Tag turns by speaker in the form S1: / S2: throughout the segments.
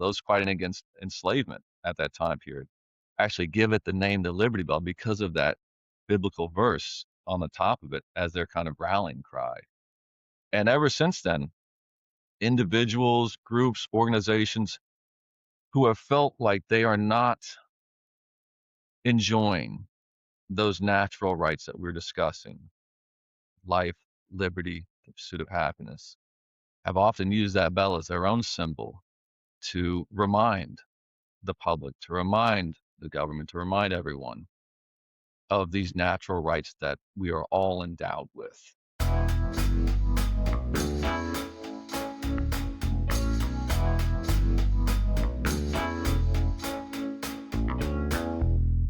S1: those fighting against enslavement at that time period, actually give it the name the Liberty Bell because of that biblical verse on the top of it as their kind of rallying cry. And ever since then, individuals, groups, organizations who have felt like they are not enjoying those natural rights that we're discussing, life, liberty, the pursuit of happiness, have often used that bell as their own symbol to remind the public, to remind the government, to remind everyone of these natural rights that we are all endowed with.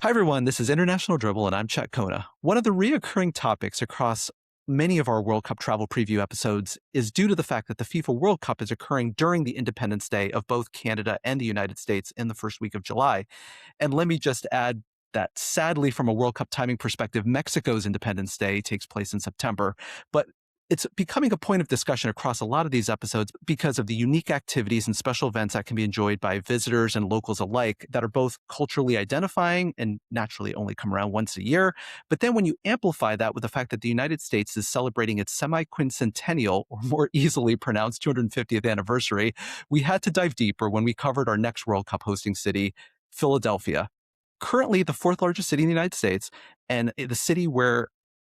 S2: Hi, everyone. This is International Dribble, and I'm Chet Kona. One of the reoccurring topics across many of our World Cup travel preview episodes is due to the fact that the FIFA World Cup is occurring during the Independence Day of both Canada and the United States in the first week of July. And let me just add that sadly, from a World Cup timing perspective, Mexico's Independence Day takes place in September. But it's becoming a point of discussion across a lot of these episodes because of the unique activities and special events that can be enjoyed by visitors and locals alike that are both culturally identifying and naturally only come around once a year. But then when you amplify that with the fact that the United States is celebrating its semi-quincentennial, or more easily pronounced 250th anniversary, we had to dive deeper when we covered our next World Cup hosting city, Philadelphia. Currently the fourth largest city in the United States, and the city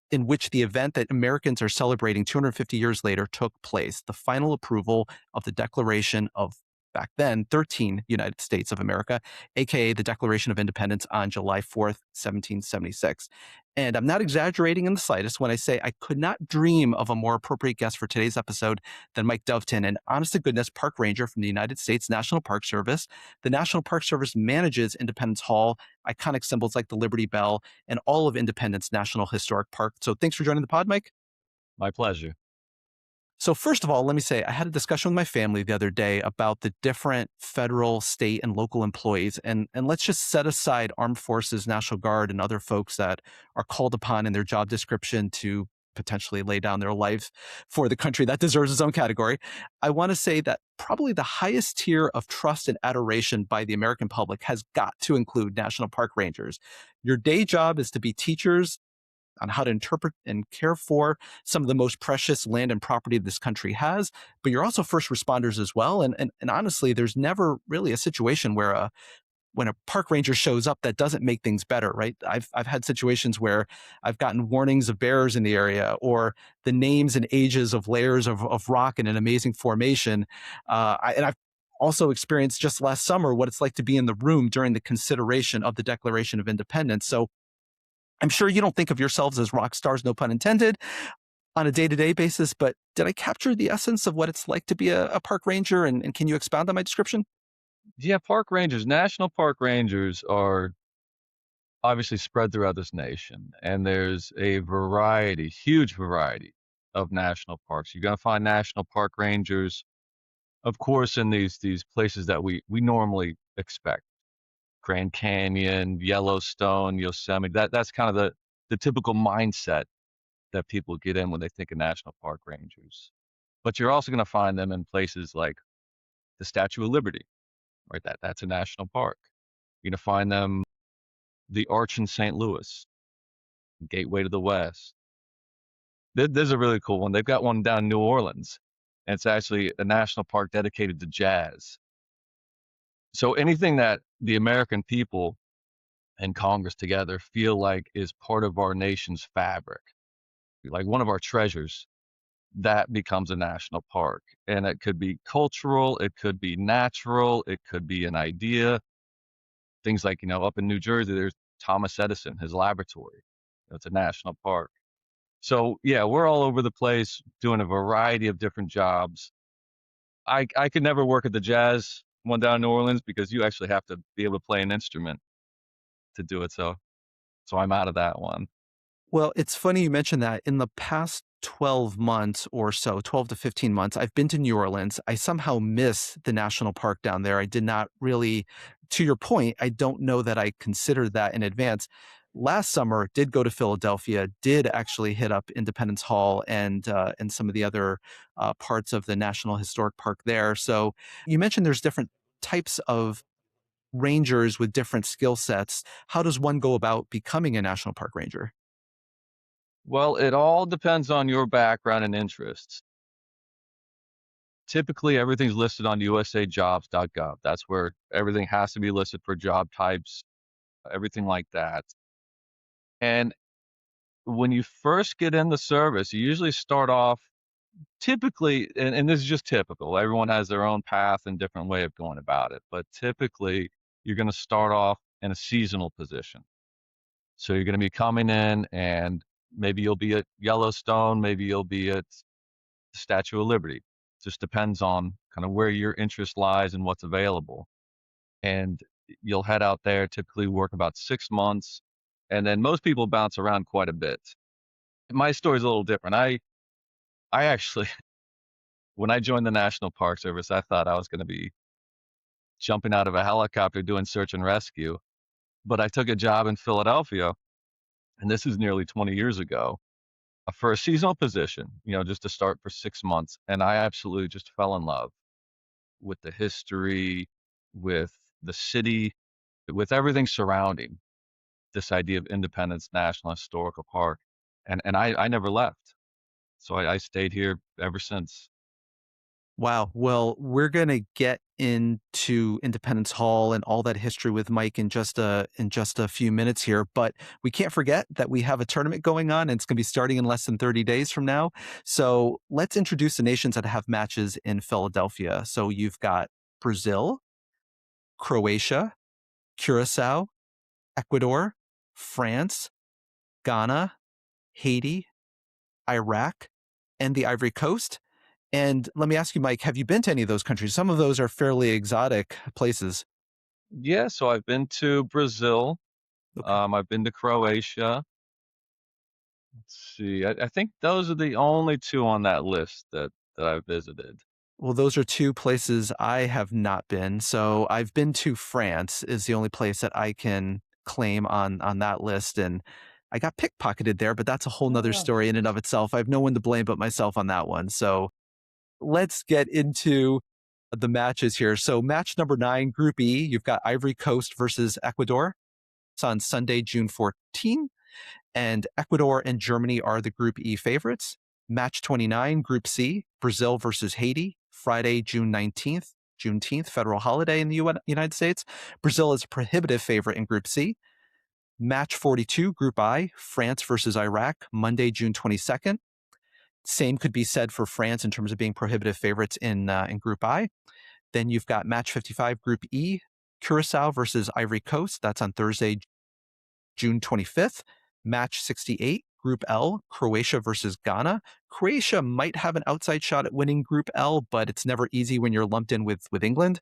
S2: in which the event that Americans are celebrating 250 years later took place, the final approval of the Declaration of, back then, 13 United States of America, aka the Declaration of Independence on July 4th, 1776. And I'm not exaggerating in the slightest when I say I could not dream of a more appropriate guest for today's episode than Mike Doveton, an honest-to-goodness park ranger from the United States National Park Service. The National Park Service manages Independence Hall, iconic symbols like the Liberty Bell, and all of Independence National Historic Park. So thanks for joining the pod, Mike.
S1: My pleasure.
S2: So first of all, let me say I had a discussion with my family the other day about the different federal, state, and local employees. And let's just set aside Armed Forces, National Guard, and other folks that are called upon in their job description to potentially lay down their life for the country that deserves its own category. I want to say that probably the highest tier of trust and adoration by the American public has got to include National Park Rangers. Your day job is to be teachers on how to interpret and care for some of the most precious land and property this country has, but you're also first responders as well. And honestly, there's never really a situation where when a park ranger shows up that doesn't make things better, right? I've had situations where I've gotten warnings of bears in the area, or the names and ages of layers of rock in an amazing formation. And I've also experienced just last summer what it's like to be in the room during the consideration of the Declaration of Independence. So I'm sure you don't think of yourselves as rock stars, no pun intended, on a day-to-day basis, but did I capture the essence of what it's like to be a park ranger? And can you expound on my description?
S1: Yeah, park rangers, national park rangers are obviously spread throughout this nation, and there's a variety, huge variety of national parks. You're going to find national park rangers, of course, in these places that we normally expect. Grand Canyon, Yellowstone, Yosemite. That's kind of the typical mindset that people get in when they think of national park rangers. But you're also going to find them in places like the Statue of Liberty, right? That's a national park. You're going to find them the Arch in St. Louis, Gateway to the West. There's a really cool one. They've got one down in New Orleans, and it's actually a national park dedicated to jazz. So anything that the American people and Congress together feel like is part of our nation's fabric, like one of our treasures, that becomes a national park. And it could be cultural, it could be natural, it could be an idea. Things like, up in New Jersey, there's Thomas Edison, his laboratory. It's a national park. So yeah, we're all over the place doing a variety of different jobs. I could never work at the jazz one down in New Orleans because you actually have to be able to play an instrument to do it. So I'm out of that one.
S2: Well, it's funny you mentioned that. In the past 12 months or so, 12 to 15 months, I've been to New Orleans. I somehow miss the national park down there. I did not really, to your point, I don't know that I considered that in advance. Last summer, did go to Philadelphia, did actually hit up Independence Hall and some of the other parts of the National Historic Park there. So you mentioned there's different types of rangers with different skill sets. How does one go about becoming a national park ranger?
S1: Well, it all depends on your background and interests. Typically, everything's listed on usajobs.gov. That's where everything has to be listed for job types, everything like that. And when you first get in the service, you usually start off typically, and this is just typical, everyone has their own path and different way of going about it, but typically you're going to start off in a seasonal position. So you're going to be coming in and maybe you'll be at Yellowstone, maybe you'll be at the Statue of Liberty. Just depends on kind of where your interest lies and what's available. And you'll head out there, typically work about 6 months, and then most people bounce around quite a bit. My story's a little different. I actually, when I joined the National Park Service, I thought I was going to be jumping out of a helicopter doing search and rescue. But I took a job in Philadelphia, and this is nearly 20 years ago, for a seasonal position, just to start for 6 months. And I absolutely just fell in love with the history, with the city, with everything surrounding this idea of Independence National Historical Park. And I never left. So I stayed here ever since.
S2: Wow. Well, we're going to get into Independence Hall and all that history with Mike in just a few minutes here, but we can't forget that we have a tournament going on and it's going to be starting in less than 30 days from now. So, let's introduce the nations that have matches in Philadelphia. So, you've got Brazil, Croatia, Curaçao, Ecuador, France, Ghana, Haiti, Iraq, and the Ivory Coast. And let me ask you, Mike, have you been to any of those countries? Some of those are fairly exotic places.
S1: Yeah, so I've been to Brazil.
S2: Okay.
S1: I've been to Croatia. Let's see. I think those are the only two on that list that I visited.
S2: Well, those are two places I have not been. So I've been to France is the only place that I can claim on that list. And I got pickpocketed there, but that's a whole nother
S1: Ah.
S2: story in and of itself. I have no one to blame but myself on that one. So let's get into the matches here. So match number 9, Group E, you've got Ivory Coast versus Ecuador. It's on Sunday, June 14th. And Ecuador and Germany are the Group E favorites. Match 29, Group C, Brazil versus Haiti, Friday, June 19th, Juneteenth, federal holiday in the United States. Brazil is a prohibitive favorite in Group C. Match 42, Group I, France versus Iraq, Monday, June 22nd. Same could be said for France in terms of being prohibitive favorites in Group I. Then you've got match 55, Group E, Curaçao versus Ivory Coast. That's on Thursday, June 25th. Match 68, Group L, Croatia versus Ghana. Croatia might have an outside shot at winning Group L, but it's never easy when you're lumped in with England.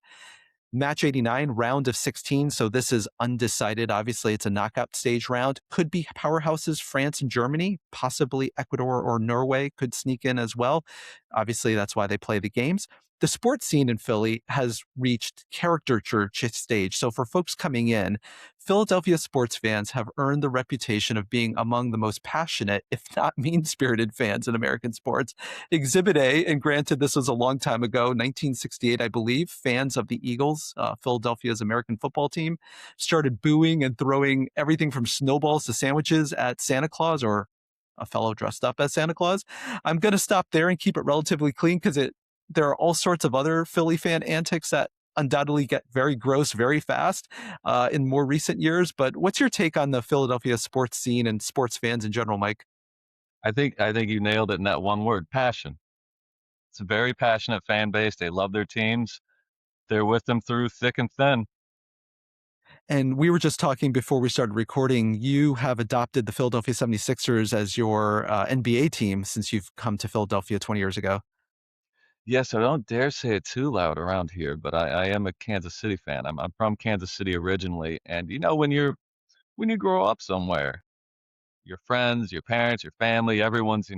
S2: Match 89, round of 16. So this is undecided. Obviously, it's a knockout stage round. Could be powerhouses France and Germany, possibly Ecuador or Norway could sneak in as well. Obviously, that's why they play the games. The sports scene in Philly has reached caricature stage. So for folks coming in, Philadelphia sports fans have earned the reputation of being among the most passionate, if not mean-spirited fans in American sports. Exhibit A, and granted this was a long time ago, 1968, I believe, fans of the Eagles, Philadelphia's American football team, started booing and throwing everything from snowballs to sandwiches at Santa Claus or a fellow dressed up as Santa Claus. I'm going to stop there and keep it relatively clean because there are all sorts of other Philly fan antics that undoubtedly get very gross very fast in more recent years. But what's your take on the Philadelphia sports scene and sports fans in general, Mike?
S1: I think you nailed it in that one word, passion. It's a very passionate fan base. They love their teams. They're with them through thick and thin.
S2: And we were just talking before we started recording, you have adopted the Philadelphia 76ers as your NBA team since you've come to Philadelphia 20 years ago.
S1: Yes, I don't dare say it too loud around here, but I am a Kansas City fan. I'm from Kansas City originally, and when you grow up somewhere, your friends, your parents, your family, everyone's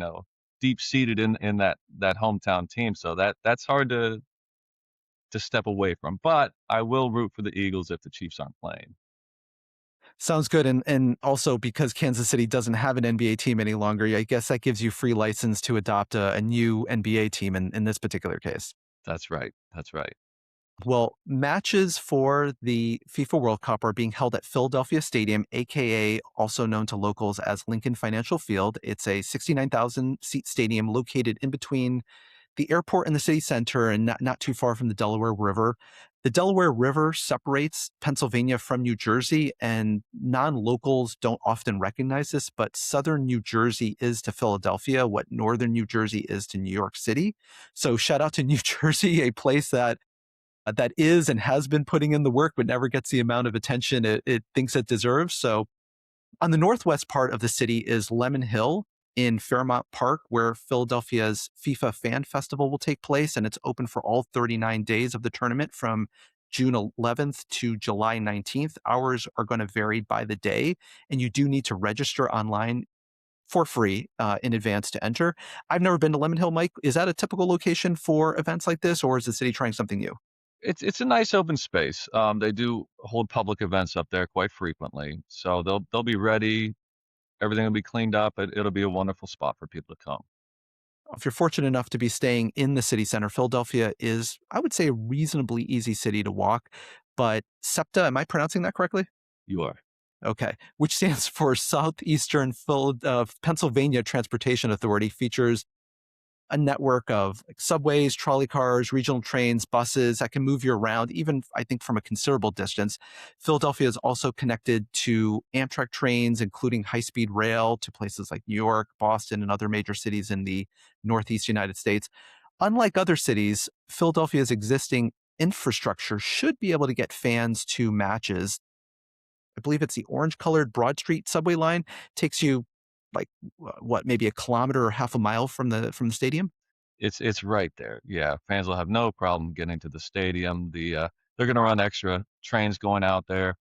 S1: deep seated in that hometown team. So that's hard to step away from. But I will root for the Eagles if the Chiefs aren't playing.
S2: Sounds good. And also because Kansas City doesn't have an NBA team any longer, I guess that gives you free license to adopt a new NBA team in this particular case.
S1: That's right. That's right.
S2: Well, matches for the FIFA World Cup are being held at Philadelphia Stadium, aka also known to locals as Lincoln Financial Field. It's a 69,000 seat stadium located in between the airport and the city center and not too far from the Delaware River. The Delaware River separates Pennsylvania from New Jersey, and non locals don't often recognize this, but southern New Jersey is to Philadelphia what northern New Jersey is to New York City. So, shout out to New Jersey, a place that is and has been putting in the work, but never gets the amount of attention it thinks it deserves. So, on the northwest part of the city is Lemon Hill in Fairmount Park, where Philadelphia's FIFA Fan Festival will take place. And it's open for all 39 days of the tournament from June 11th to July 19th. Hours are going to vary by the day, and you do need to register online for free in advance to enter. I've never been to Lemon Hill, Mike. Is that a typical location for events like this, or is the city trying something new?
S1: It's a nice open space. They do hold public events up there quite frequently, so they'll be ready. Everything will be cleaned up. It'll be a wonderful spot for people to come.
S2: If you're fortunate enough to be staying in the city center, Philadelphia is, I would say, a reasonably easy city to walk. But SEPTA, am I pronouncing that correctly?
S1: You are.
S2: Okay, which stands for Southeastern Pennsylvania Transportation Authority, features a network of like subways, trolley cars, regional trains, buses that can move you around, even I think from a considerable distance. Philadelphia is also connected to Amtrak trains, including high speed rail to places like New York, Boston, and other major cities in the Northeast United States. Unlike other cities, Philadelphia's existing infrastructure should be able to get fans to matches. I believe it's the orange colored Broad Street subway line, takes you like what, maybe a kilometer or half a mile from the stadium.
S1: It's right there. Yeah, fans will have no problem getting to the stadium. They're gonna run extra trains going out there,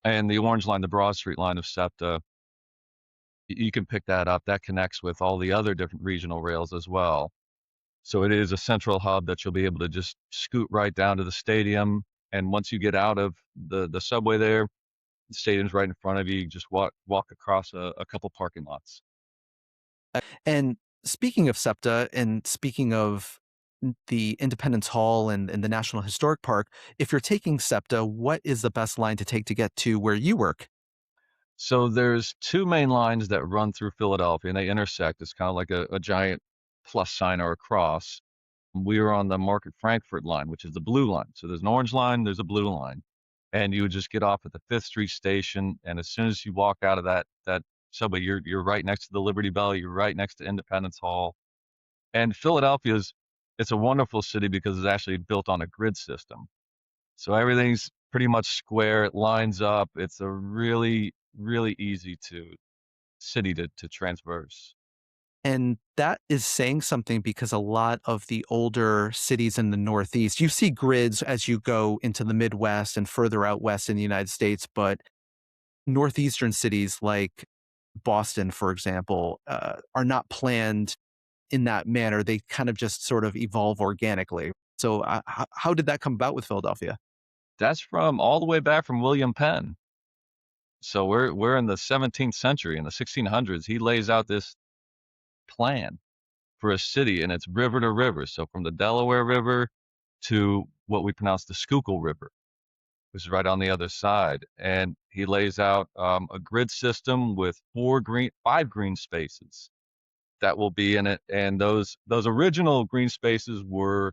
S1: and the orange line, the Broad Street line of SEPTA, you can pick that up. That connects with all the other different regional rails as well. So it is a central hub that you'll be able to just scoot right down to the stadium. And once you get out of the subway there, the stadium's right in front of you. You just walk across a couple parking lots.
S2: And speaking of SEPTA and speaking of the Independence Hall and the National Historic Park, if you're taking SEPTA, what is the best line to take to get to where you work?
S1: So there's two main lines that run through Philadelphia, and they intersect. It's kind of like a giant plus sign or a cross. We were on the Market Frankfurt line, which is the blue line. So there's an orange line, there's a blue line. And you would just get off at the Fifth Street station, and as soon as you walk out of that subway, you're right next to the Liberty Bell, you're right next to Independence Hall. And Philadelphia's it's a wonderful city because it's actually built on a grid system. So everything's pretty much square, it lines up. It's a really, really easy to city to transverse.
S2: And that is saying something because a lot of the older cities in the Northeast, you see grids as you go into the Midwest and further out west in the United States, but Northeastern cities like Boston, for example, are not planned in that manner. They kind of just sort of evolve organically. So, how did that come about with Philadelphia?
S1: That's from all the way back from William Penn. So we're in the 17th century, in the 1600s. He lays out this plan for a city, and it's river to river. So from the Delaware River to what we pronounce the Schuylkill River, which is right on the other side. And he lays out a grid system with five green spaces that will be in it. And those original green spaces were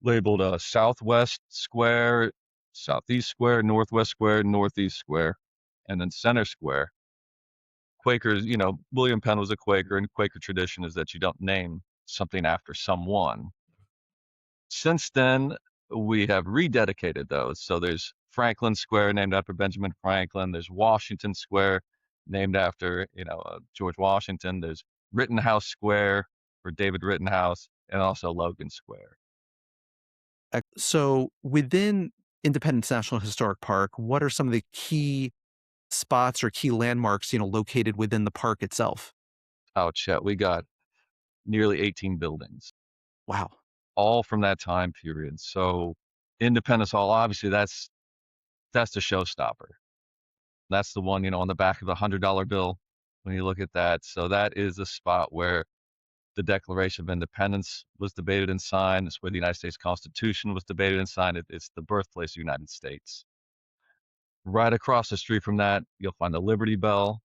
S1: labeled Southwest Square, Southeast Square, Northwest Square, Northeast Square, and then Center Square. Quakers, William Penn was a Quaker, and Quaker tradition is that you don't name something after someone. Since then, we have rededicated those. So there's Franklin Square named after Benjamin Franklin. There's Washington Square named after, George Washington. There's Rittenhouse Square for David Rittenhouse, and also Logan Square.
S2: So, within Independence National Historic Park, what are some of the key spots or key landmarks, located within the park itself?
S1: Oh, Chet, we got nearly 18 buildings,
S2: Wow.
S1: all from that time period. So Independence Hall, obviously that's the showstopper. That's the one, on the back of the $100 bill when you look at that. So that is a spot where the Declaration of Independence was debated and signed. It's where the United States Constitution was debated and signed. It's the birthplace of the United States. Right across the street from that, you'll find the Liberty Bell.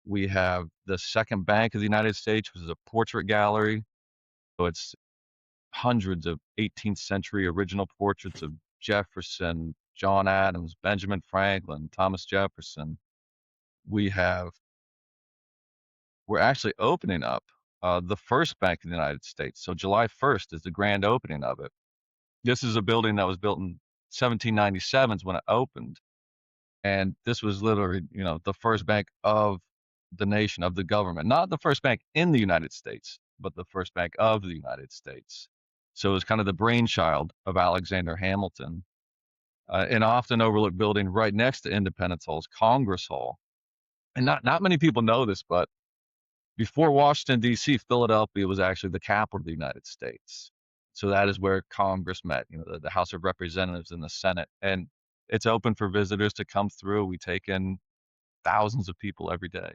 S1: We have the Second Bank of the United States, which is a portrait gallery. So it's hundreds of 18th century original portraits of Jefferson, John Adams, Benjamin Franklin, Thomas Jefferson. We have, we're actually opening up the first bank in the United States. So July 1st is the grand opening of it. This is a building that was built in 1797 when it opened. And this was literally, the first bank of the nation, of the government, not the first bank in the United States, but the first bank of the United States. So it was kind of the brainchild of Alexander Hamilton. An often overlooked building right next to Independence Hall is Congress Hall. And not many people know this, but before Washington, D.C., Philadelphia was actually the capital of the United States. So that is where Congress met, the House of Representatives and the Senate. And it's open for visitors to come through. We take in thousands of people every day.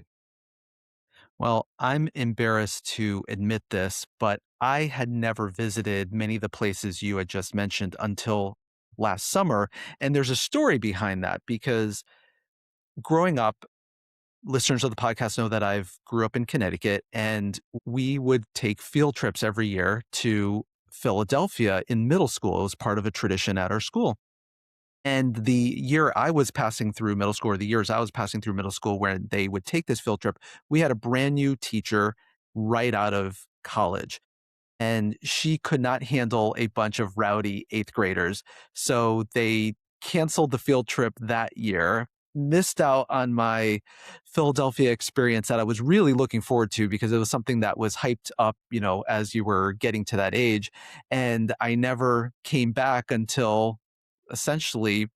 S2: Well, I'm embarrassed to admit this, but I had never visited many of the places you had just mentioned until last summer. And there's a story behind that because growing up, listeners of the podcast know that I've grew up in Connecticut and we would take field trips every year to Philadelphia in middle school. It was part of a tradition at our school. And the year I was passing through middle school, or the years I was passing through middle school where they would take this field trip, we had a brand new teacher right out of college. And she could not handle a bunch of rowdy eighth graders. So they canceled the field trip that year, missed out on my Philadelphia experience that I was really looking forward to because it was something that was hyped up, as you were getting to that age. And I never came back until essentially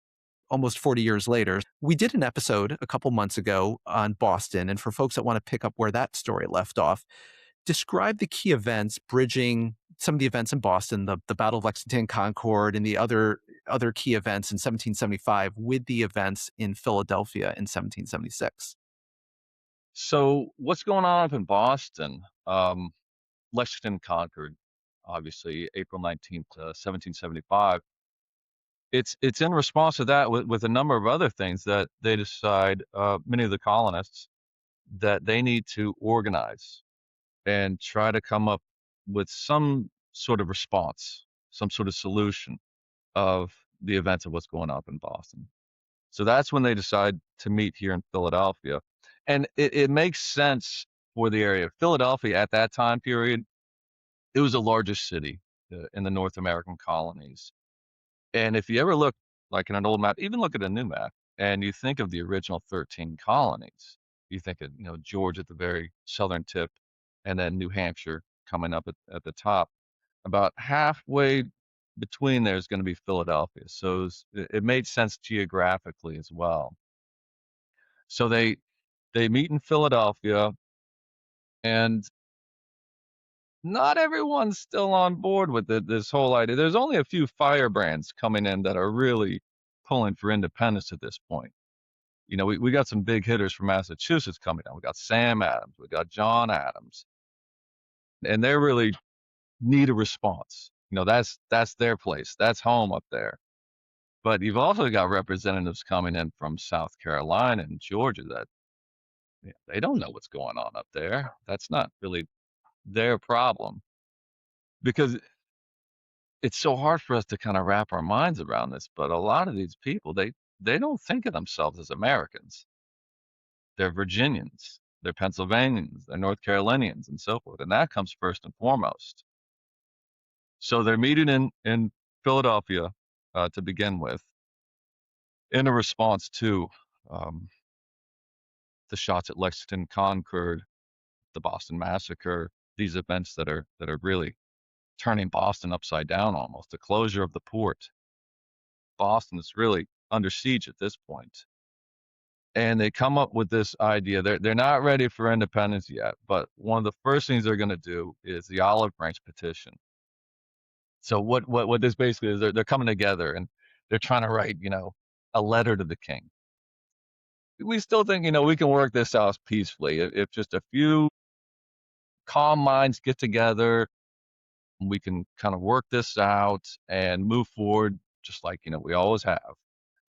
S2: almost 40 years later. We did an episode a couple months ago on Boston. And for folks that want to pick up where that story left off, describe the key events bridging some of the events in Boston, the Battle of Lexington, Concord, and the other key events in 1775 with the events in Philadelphia in 1776.
S1: So what's going on up in Boston? Lexington Concord, obviously, April 19th, 1775. It's in response to that with a number of other things that they decide, many of the colonists, that they need to organize and try to come up with some sort of response, some sort of solution of the events of what's going on in Boston. So that's when they decide to meet here in Philadelphia. And it makes sense for the area. Philadelphia at that time period, it was the largest city in the North American colonies. And if you ever look like in an old map, even look at a new map, and you think of the original 13 colonies, you think of, Georgia at the very southern tip, and then New Hampshire coming up at the top. About halfway between there is going to be Philadelphia. So it made sense geographically as well. So they meet in Philadelphia, and not everyone's still on board with this whole idea. There's only a few firebrands coming in that are really pulling for independence at this point. We got some big hitters from Massachusetts coming down. We got Sam Adams, we got John Adams, and they really need a response. That's their place. That's home up there. But you've also got representatives coming in from South Carolina and Georgia that they don't know what's going on up there. That's not really their problem because it's so hard for us to kind of wrap our minds around this. But a lot of these people, they don't think of themselves as Americans. They're Virginians, they're Pennsylvanians, they're North Carolinians, and so forth. And that comes first and foremost. So they're meeting in Philadelphia to begin with, in a response to um, the shots at Lexington, Concord, the Boston Massacre, these events that are really turning Boston upside down almost, the closure of the port. Boston is really under siege at this point. And they come up with this idea. They're not ready for independence yet, but one of the first things they're going to do is the Olive Branch Petition. So what this basically is, they're coming together and they're trying to write, a letter to the king. We still think, we can work this out peacefully if just a few calm minds get together. We can kind of work this out and move forward, just like we always have.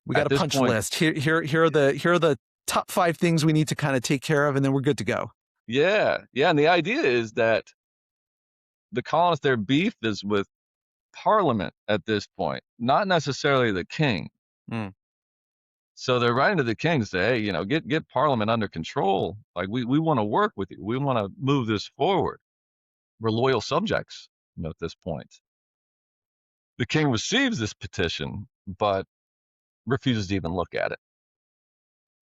S2: We got
S1: At
S2: a
S1: this
S2: punch
S1: point,
S2: list. Here are the top 5 things we need to kind of take care of, and then we're good to go.
S1: yeah, yeah, and the idea is that the colonists, their beef is with Parliament at this point, not necessarily the king.
S2: Mm.
S1: So they're writing to the king to say, hey, get Parliament under control. Like we want to work with you. We want to move this forward. We're loyal subjects, at this point. The king receives this petition, but refuses to even look at it.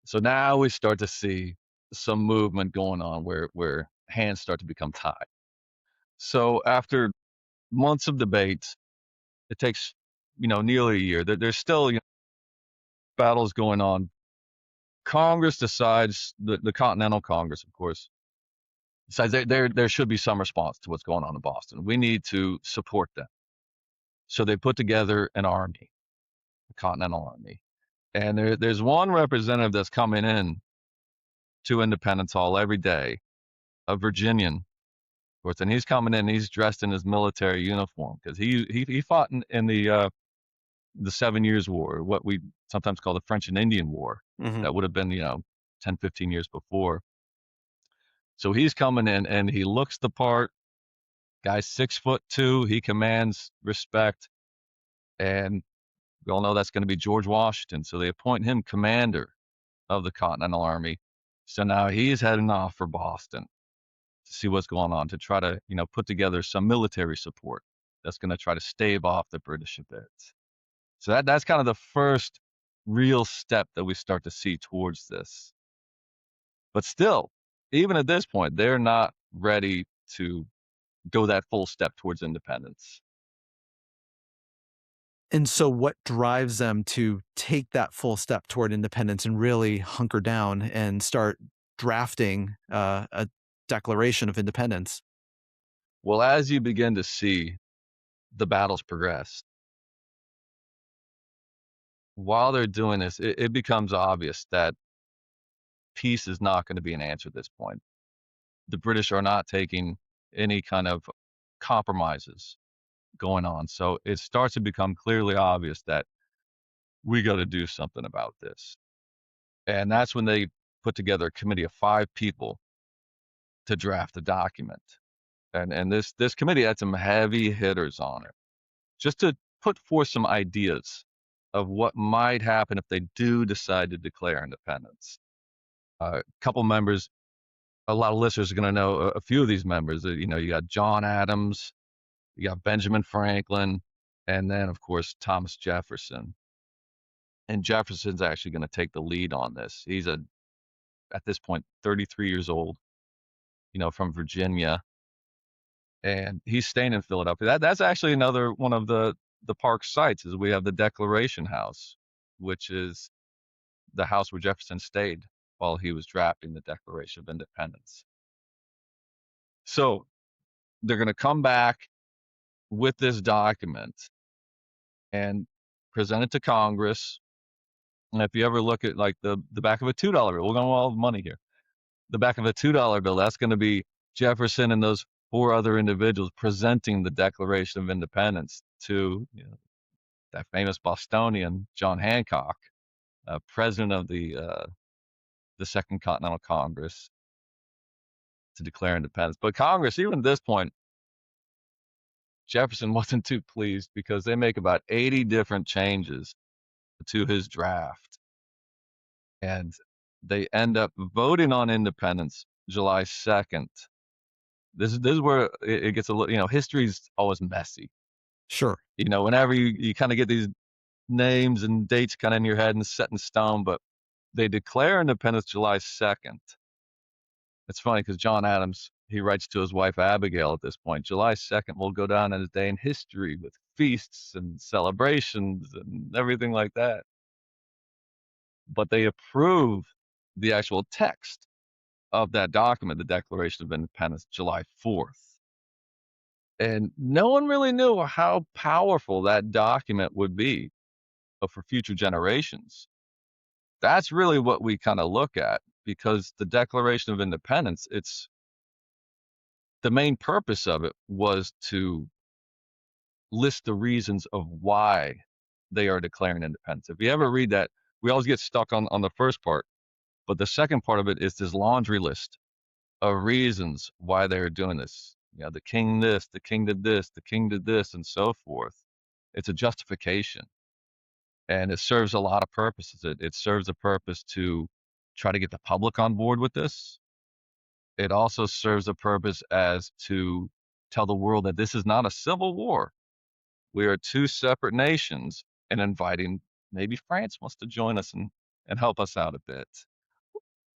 S1: So now we start to see some movement going on where hands start to become tied. So after months of debate, it takes nearly a year. There's still battles going on. Congress decides, the Continental Congress, of course, decides there should be some response to what's going on in Boston. We need to support them. So they put together an army, a Continental Army, and there's one representative that's coming in to Independence Hall every day, a Virginian, of course, and he's coming in. He's dressed in his military uniform because he fought in the 7 Years' War, what we sometimes call the French and Indian War.
S2: Mm-hmm.
S1: That would have been 10, 15 years before. So he's coming in and he looks the part. Guy's 6'2". He commands respect, and we all know that's going to be George Washington. So they appoint him commander of the Continental Army. So now he's heading off for Boston to see what's going on, to try to put together some military support that's going to try to stave off the British a bit. So that's kind of the first real step that we start to see towards this. But still, even at this point, they're not ready to go that full step towards independence.
S2: And so what drives them to take that full step toward independence and really hunker down and start drafting a Declaration of Independence?
S1: Well, as you begin to see the battles progress, while they're doing this, it becomes obvious that peace is not going to be an answer at this point. The British are not taking any kind of compromises going on. So it starts to become clearly obvious that we got to do something about this. And that's when they put together a committee of 5 people to draft the document. And this committee had some heavy hitters on it, just to put forth some ideas of what might happen if they do decide to declare independence. A couple members, a lot of listeners are going to know a few of these members. You got John Adams, you got Benjamin Franklin, and then, of course, Thomas Jefferson. And Jefferson's actually going to take the lead on this. He's at this point, 33 years old, from Virginia, and he's staying in Philadelphia. That's actually another one of the park sites. Is we have the Declaration House, which is the house where Jefferson stayed while he was drafting the Declaration of Independence. So they're going to come back with this document and present it to Congress. And if you ever look at like the back of a $2 bill, we're going to all the money here. The back of a $2 bill, that's going to be Jefferson and those 4 other individuals presenting the Declaration of Independence to that famous Bostonian, John Hancock, president of the Second Continental Congress, to declare independence. But Congress, even at this point, Jefferson wasn't too pleased because they make about 80 different changes to his draft. And they end up voting on independence July 2nd. This is where it gets a little, history's always messy.
S2: Sure.
S1: Whenever you kind of get these names and dates kind of in your head and set in stone, but they declare independence July 2nd. It's funny because John Adams, he writes to his wife Abigail at this point, July 2nd will go down as a day in history with feasts and celebrations and everything like that. But they approve the actual text of that document, the Declaration of Independence, July 4th. And no one really knew how powerful that document would be for future generations. That's really what we kind of look at, because the Declaration of Independence, it's the main purpose of it was to list the reasons of why they are declaring independence. If you ever read that, we always get stuck on the first part, but the second part of it is this laundry list of reasons why they're doing this. The king this, the king did this, the king did this, and so forth. It's a justification, and it serves a lot of purposes. It serves a purpose to try to get the public on board with this. It also serves a purpose as to tell the world that this is not a civil war. We are two separate nations, and inviting maybe France wants to join us and help us out a bit.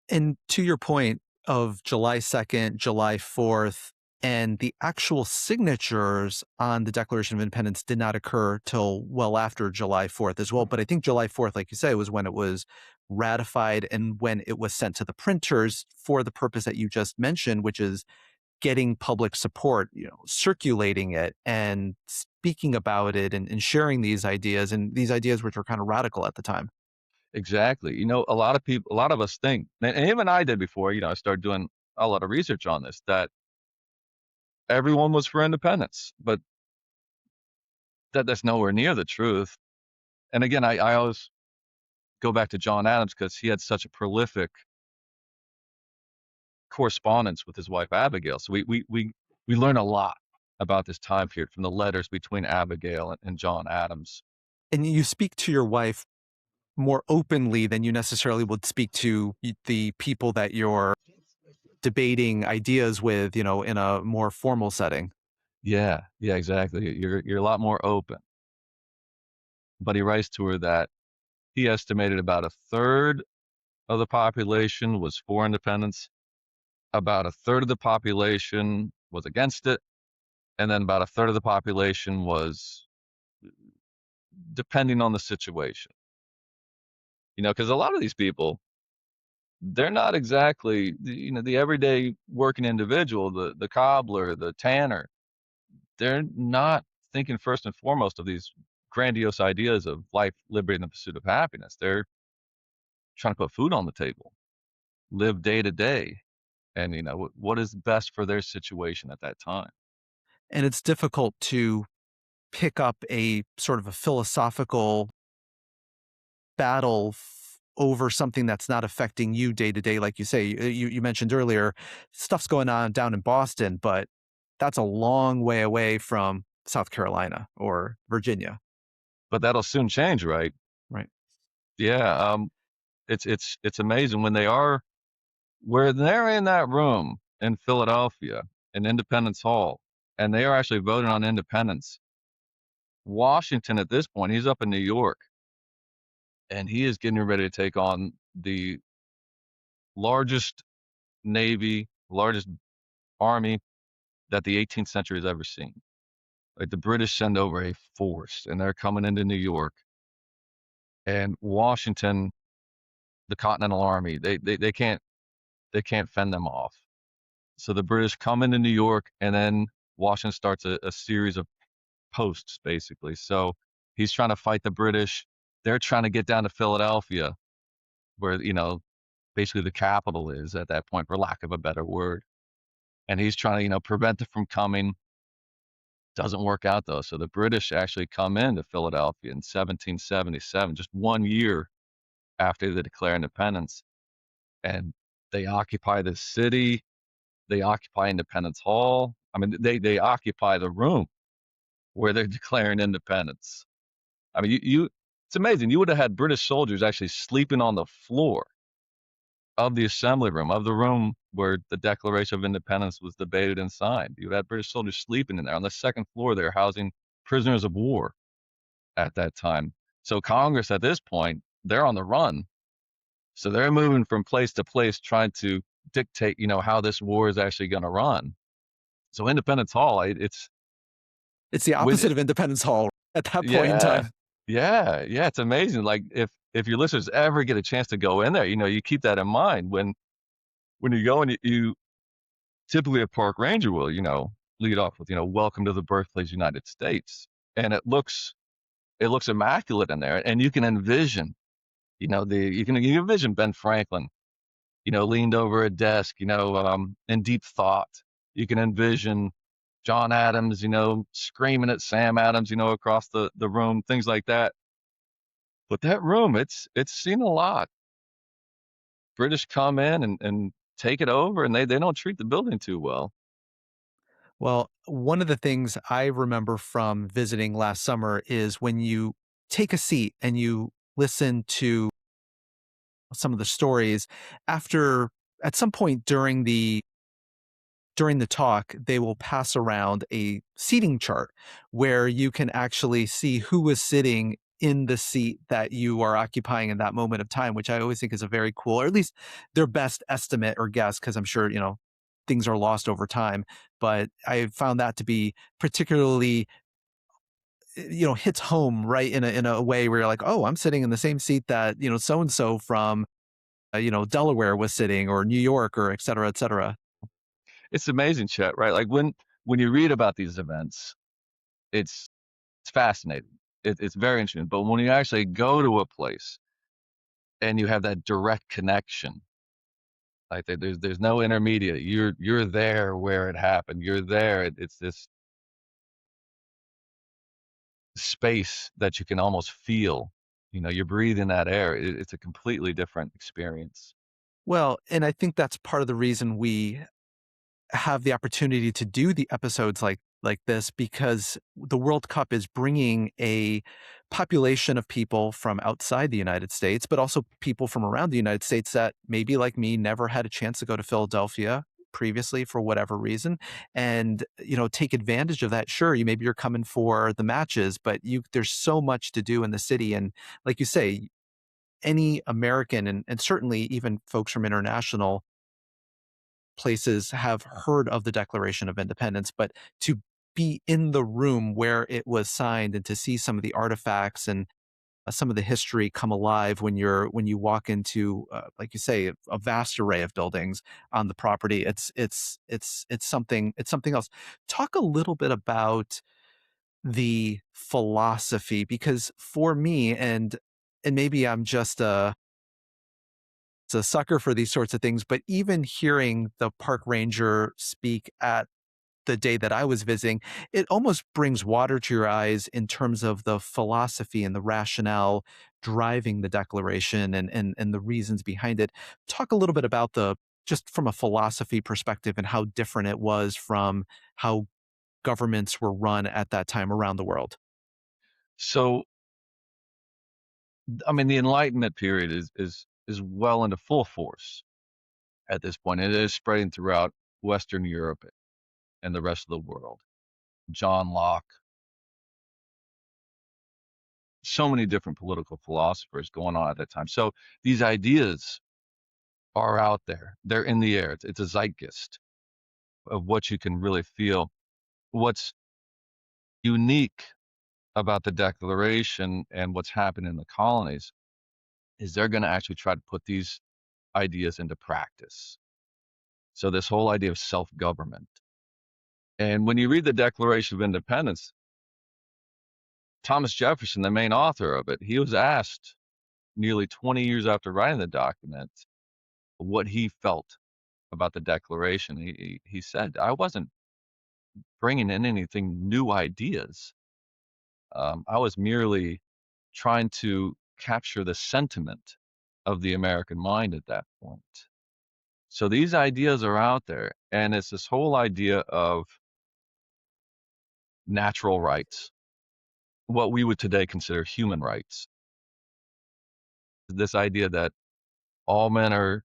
S2: And to your point of July 2nd, July 4th, and the actual signatures on the Declaration of Independence did not occur till well after July 4th as well. But I think July 4th, like you say, was when it was ratified and when it was sent to the printers for the purpose that you just mentioned, which is getting public support, circulating it and speaking about it and sharing these ideas, and these ideas which were kind of radical at the time.
S1: Exactly. A lot of people, a lot of us think, and even I did before, I started doing a lot of research on this, that everyone was for independence, but that's nowhere near the truth. And again, I always go back to John Adams because he had such a prolific correspondence with his wife Abigail. So we learn a lot about this time period from the letters between Abigail and John Adams.
S2: And you speak to your wife more openly than you necessarily would speak to the people that you're debating ideas with, in a more formal setting.
S1: Yeah, yeah, exactly. You're a lot more open. But he writes to her that he estimated about a third of the population was for independence, about a third of the population was against it, and then about a third of the population was depending on the situation. Because a lot of these people, they're not exactly the everyday working individual, the cobbler, the tanner. They're not thinking first and foremost of these grandiose ideas of life, liberty, and the pursuit of happiness. They're trying to put food on the table, live day to day, and what is best for their situation at that time.
S2: And it's difficult to pick up a sort of a philosophical battle over something that's not affecting you day to day. Like you say, you mentioned earlier, stuff's going on down in Boston, but that's a long way away from South Carolina or Virginia.
S1: But that'll soon change, right?
S2: Right.
S1: Yeah. It's amazing when where they're in that room in Philadelphia in Independence Hall, and they are actually voting on independence. Washington at this point, he's up in New York, and he is getting ready to take on the largest navy, largest army that the 18th century has ever seen. Like the British send over a force, and they're coming into New York, and Washington, the Continental Army, they can't fend them off. So the British come into New York, and then Washington starts a series of posts, basically. So he's trying to fight the British. They're trying to get down to Philadelphia, where basically the capital is at that point, for lack of a better word. And he's trying to prevent it from coming. Doesn't work out though. So the British actually come into Philadelphia in 1777, just 1 year after they declare independence, and they occupy the city. They occupy Independence Hall. I mean, they occupy the room where they're declaring independence. I mean, it's amazing. You would have had British soldiers actually sleeping on the floor of the assembly room, of the room where the Declaration of Independence was debated and signed. You had British soldiers sleeping in there. On the second floor, they're housing prisoners of war at that time. So Congress at this point, they're on the run. So they're moving from place to place trying to dictate, how this war is actually going to run. So Independence Hall,
S2: It's the
S1: when
S2: opposite of Independence Hall at that point in
S1: yeah,
S2: time.
S1: yeah, it's amazing. Like if your listeners ever get a chance to go in there, you keep that in mind when you go and you typically a park ranger will, lead off with, welcome to the birthplace United States. And it looks immaculate in there. And you can envision, you can envision Ben Franklin, leaned over a desk, in deep thought. You can envision John Adams, screaming at Sam Adams, across the room, things like that. But that room, it's seen a lot. British come in and take it over, and they don't treat the building too well.
S2: Well, one of the things I remember from visiting last summer is when you take a seat and you listen to some of the stories after at some point during the talk, they will pass around a seating chart where you can actually see who was sitting in the seat that you are occupying in that moment of time, which I always think is a very cool, or at least their best estimate or guess, because I'm sure, things are lost over time. But I found that to be particularly, hits home right in a way where you're like, oh, I'm sitting in the same seat that, so and so from, Delaware was sitting, or New York, or et cetera, et cetera.
S1: It's amazing, Chet, right? Like when you read about these events, it's it's fascinating. It's very interesting. But when you actually go to a place and you have that direct connection, like there's no intermediate. You're there where it happened. You're there. It's this space that you can almost feel. You're breathing that air. It's a completely different experience.
S2: Well, and I think that's part of the reason we have the opportunity to do the episodes like this, because the World Cup is bringing a population of people from outside the United States, but also people from around the United States that maybe like me never had a chance to go to Philadelphia previously for whatever reason, and take advantage of that. Sure, you're coming for the matches, but you there's so much to do in the city, and like you say, any American, and certainly even folks from international places have heard of the Declaration of Independence, but to be in the room where it was signed and to see some of the artifacts and some of the history come alive when you walk into, like you say, a vast array of buildings on the property. It's something else. Talk a little bit about the philosophy, because for me, and maybe I'm just a sucker for these sorts of things, but even hearing the park ranger speak at the day that I was visiting, it almost brings water to your eyes in terms of the philosophy and the rationale driving the declaration, and the reasons behind it. Talk a little bit about the just from a philosophy perspective and how different it was from how governments were run at that time around the world.
S1: So, I mean, the Enlightenment period is well into full force at this point. It is spreading throughout Western Europe and the rest of the world. John Locke, so many different political philosophers going on at that time. So these ideas are out there. They're in the air. It's a zeitgeist of what you can really feel. What's unique about the Declaration and what's happened in the colonies is they're going to actually try to put these ideas into practice. So this whole idea of self-government. And when you read the Declaration of Independence, Thomas Jefferson, the main author of it, he was asked nearly 20 years after writing the document what he felt about the Declaration. He said, I wasn't bringing in anything new ideas. I was merely trying to capture the sentiment of the American mind at that point. So these ideas are out there, and it's this whole idea of natural rights, what we would today consider human rights. This idea that all men are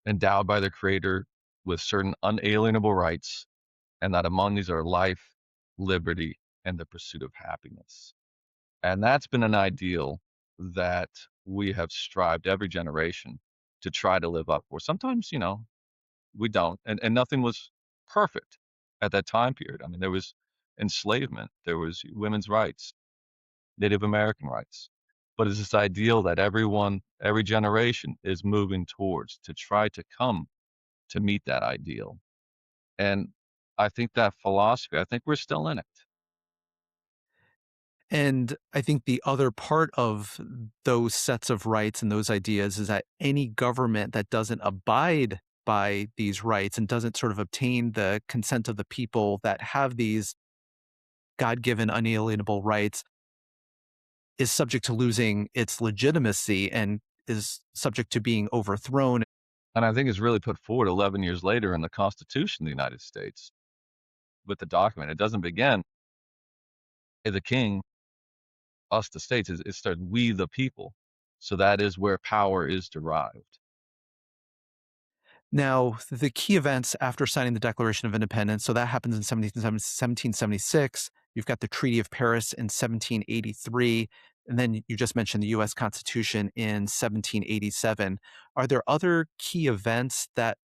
S1: endowed by their creator with certain unalienable rights, and that among these are life, liberty, and the pursuit of happiness. And that's been an ideal that we have strived every generation to try to live up for. Sometimes, we don't, and nothing was perfect at that time period. I mean, there was enslavement, there was women's rights, Native American rights. But it's this ideal that everyone, every generation is moving towards to try to come to meet that ideal. And I think that philosophy, I think we're still in it.
S2: And I think the other part of those sets of rights and those ideas is that any government that doesn't abide by these rights and doesn't sort of obtain the consent of the people that have these God-given unalienable rights is subject to losing its legitimacy and is subject to being overthrown.
S1: And I think it's really put forward 11 years later in the Constitution of the United States with the document. It doesn't begin, "Hey, the king, us the states." It starts, "We the people." So that is where power is derived.
S2: Now, the key events after signing the Declaration of Independence, so that happens in 1776. You've got the Treaty of Paris in 1783. And then you just mentioned the US Constitution in 1787. Are there other key events that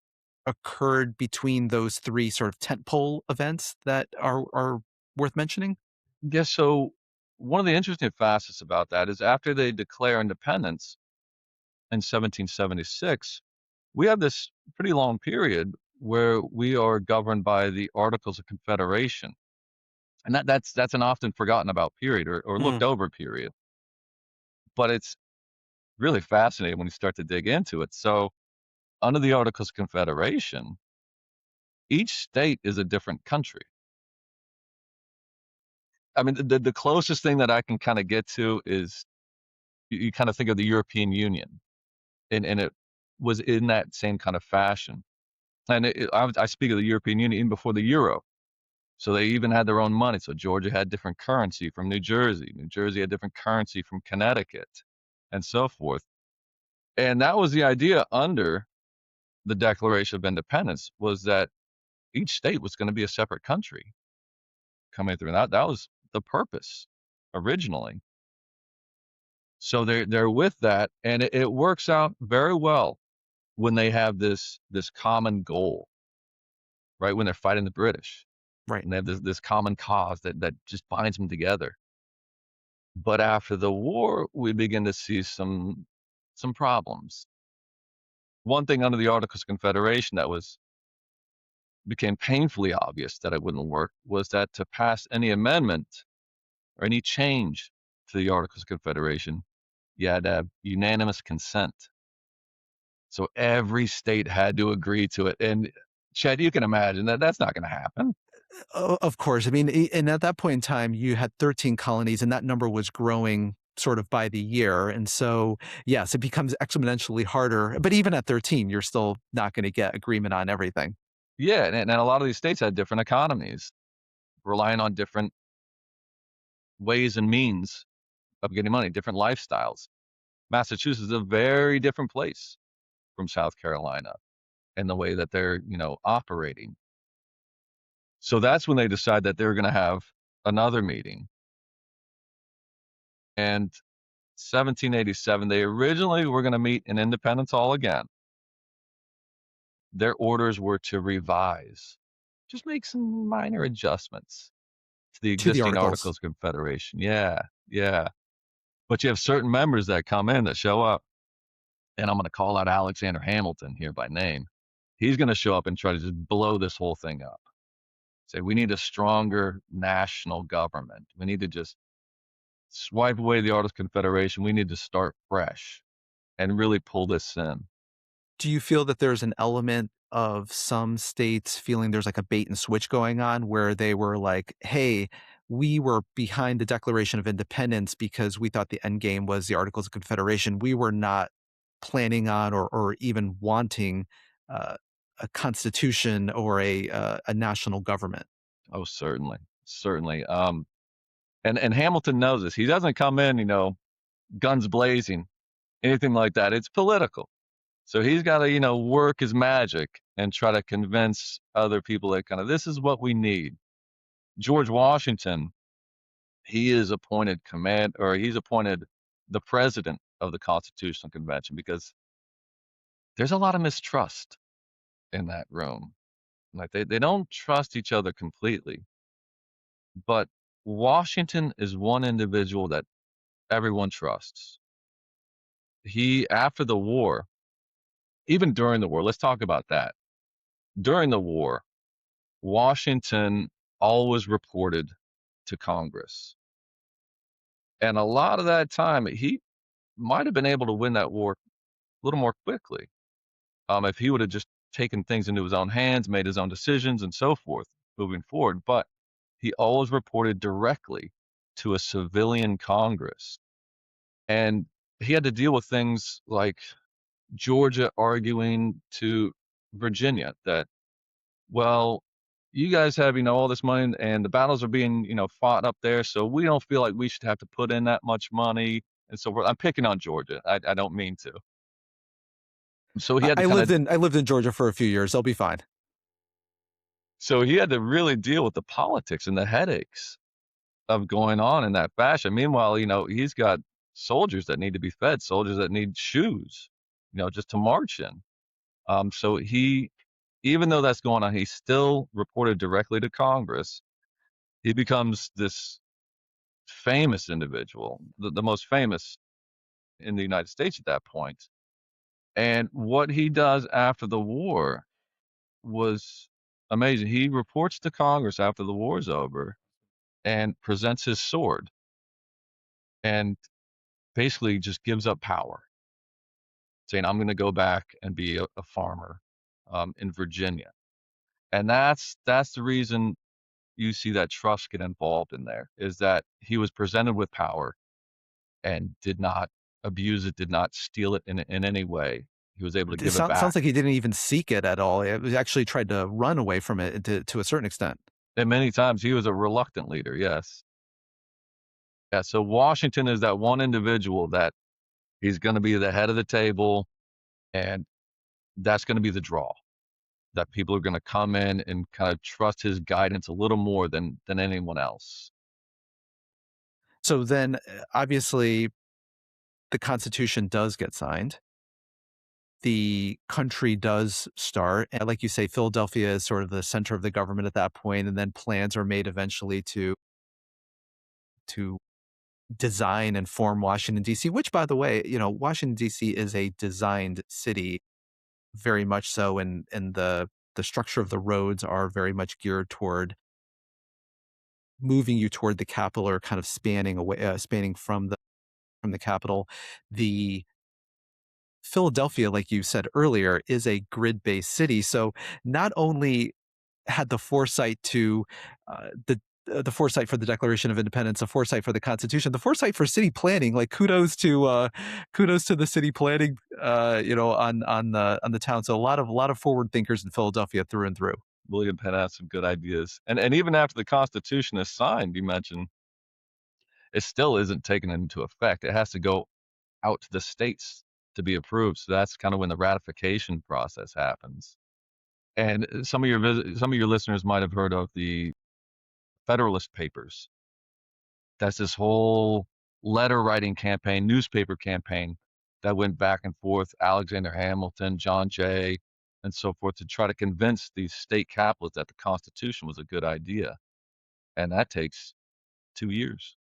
S2: occurred between those three sort of tentpole events that are worth mentioning?
S1: Yes, so one of the interesting facets about that is after they declare independence in 1776, we have this pretty long period where we are governed by the Articles of Confederation. And that's an often forgotten about period or looked
S2: Mm,
S1: over period. But it's really fascinating when you start to dig into it. So under the Articles of Confederation, each state is a different country. I mean, the closest thing that I can kind of get to is you kind of think of the European Union, and it was in that same kind of fashion. And I speak of the European Union even before the euro. So they even had their own money. So Georgia had different currency from New Jersey. New Jersey had different currency from Connecticut, and so forth. And that was the idea under the Declaration of Independence, was that each state was going to be a separate country coming through. And that was the purpose originally. So they're with that, and it works out very well when they have this common goal, right? When they're fighting the British,
S2: right.
S1: and they have this common cause that just binds them together. But after the war, we begin to see some problems. One thing under the Articles of Confederation that was became painfully obvious that it wouldn't work was that to pass any amendment or any change to the Articles of Confederation, you had to have unanimous consent. So every state had to agree to it. And Chad, you can imagine that that's not going to happen.
S2: Of course. I mean, and at that point in time, you had 13 colonies, and that number was growing sort of by the year. And so, yes, it becomes exponentially harder. But even at 13, you're still not going to get agreement on everything.
S1: Yeah, and a lot of these states had different economies, relying on different ways and means of getting money, different lifestyles. Massachusetts is a very different place from South Carolina in the way that they're, operating. So that's when they decide that they're going to have another meeting. And 1787, they originally were going to meet in Independence Hall again. Their orders were to revise, just make some minor adjustments to the
S2: To the
S1: existing
S2: articles.
S1: Articles of Confederation. Yeah, yeah. But you have certain members that come in that show up, and I'm going to call out Alexander Hamilton here by name. He's going to show up and try to just blow this whole thing up. Say, we need a stronger national government. We need to just swipe away the Articles of Confederation. We need to start fresh and really pull this in.
S2: Do you feel that there's an element of some states feeling there's like a bait and switch going on where they were like, hey, we were behind the Declaration of Independence because we thought the end game was the Articles of Confederation. We were not planning on or even wanting uh, a constitution or a national government.
S1: Oh, certainly, certainly. And Hamilton knows this. He doesn't come in, guns blazing, anything like that. It's political. So he's got to, work his magic and try to convince other people that kind of this is what we need. George Washington, he is appointed he's appointed the president of the Constitutional Convention because there's a lot of mistrust in that room. Like they don't trust each other completely. But Washington is one individual that everyone trusts. He, after the war, even during the war, let's talk about that. During the war, Washington always reported to Congress. And a lot of that time, he might have been able to win that war a little more quickly if he would have just taken things into his own hands, made his own decisions, and so forth moving forward. But he always reported directly to a civilian Congress. And he had to deal with things like Georgia arguing to Virginia that, well, you guys have, all this money and the battles are being, fought up there. So we don't feel like we should have to put in that much money. And so forth. I'm picking on Georgia. I don't mean to. So he had to
S2: I
S1: kind
S2: lived
S1: of,
S2: in I lived in Georgia for a few years. I'll be fine.
S1: so he had to really deal with the politics and the headaches of going on in that fashion. Meanwhile, he's got soldiers that need to be fed, soldiers that need shoes, just to march in. So even though that's going on, he still reported directly to Congress. He becomes this famous individual, the most famous in the United States at that point. And what he does after the war was amazing. He reports to Congress after the war's over and presents his sword and basically just gives up power, saying, I'm going to go back and be a farmer in Virginia. And that's the reason you see that trust get involved in there, is that he was presented with power and did not abuse it, did not steal it in any way. He was able to
S2: It
S1: give it
S2: sounds
S1: back.
S2: like he didn't even seek it at all. It was actually tried to run away from it to a certain extent.
S1: And many times he was a reluctant leader, yes. Yeah, so Washington is that one individual that he's going to be the head of the table, and that's going to be the draw. That people are going to come in and kind of trust his guidance a little more than anyone else.
S2: So then, obviously, the Constitution does get signed. The country does start, and like you say, Philadelphia is sort of the center of the government at that point, and then plans are made eventually to design and form Washington D.C. Which, by the way, Washington D.C. is a designed city, very much so, and the structure of the roads are very much geared toward moving you toward the capital, or kind of spanning away, spanning from the capital. The Philadelphia, like you said earlier, is a grid-based city. So not only had the foresight to the foresight for the Declaration of Independence, the foresight for the Constitution, the foresight for city planning. Like kudos to the city planning, on the town. So a lot of forward thinkers in Philadelphia through and through.
S1: William Penn has some good ideas. And even after the Constitution is signed, you mentioned, it still isn't taken into effect. It has to go out to the states to be approved. So that's kind of when the ratification process happens. And some of your listeners might have heard of the Federalist Papers. That's this whole letter writing campaign, newspaper campaign that went back and forth, Alexander Hamilton, John Jay, and so forth, to try to convince these state capitals that the Constitution was a good idea. And that takes 2 years,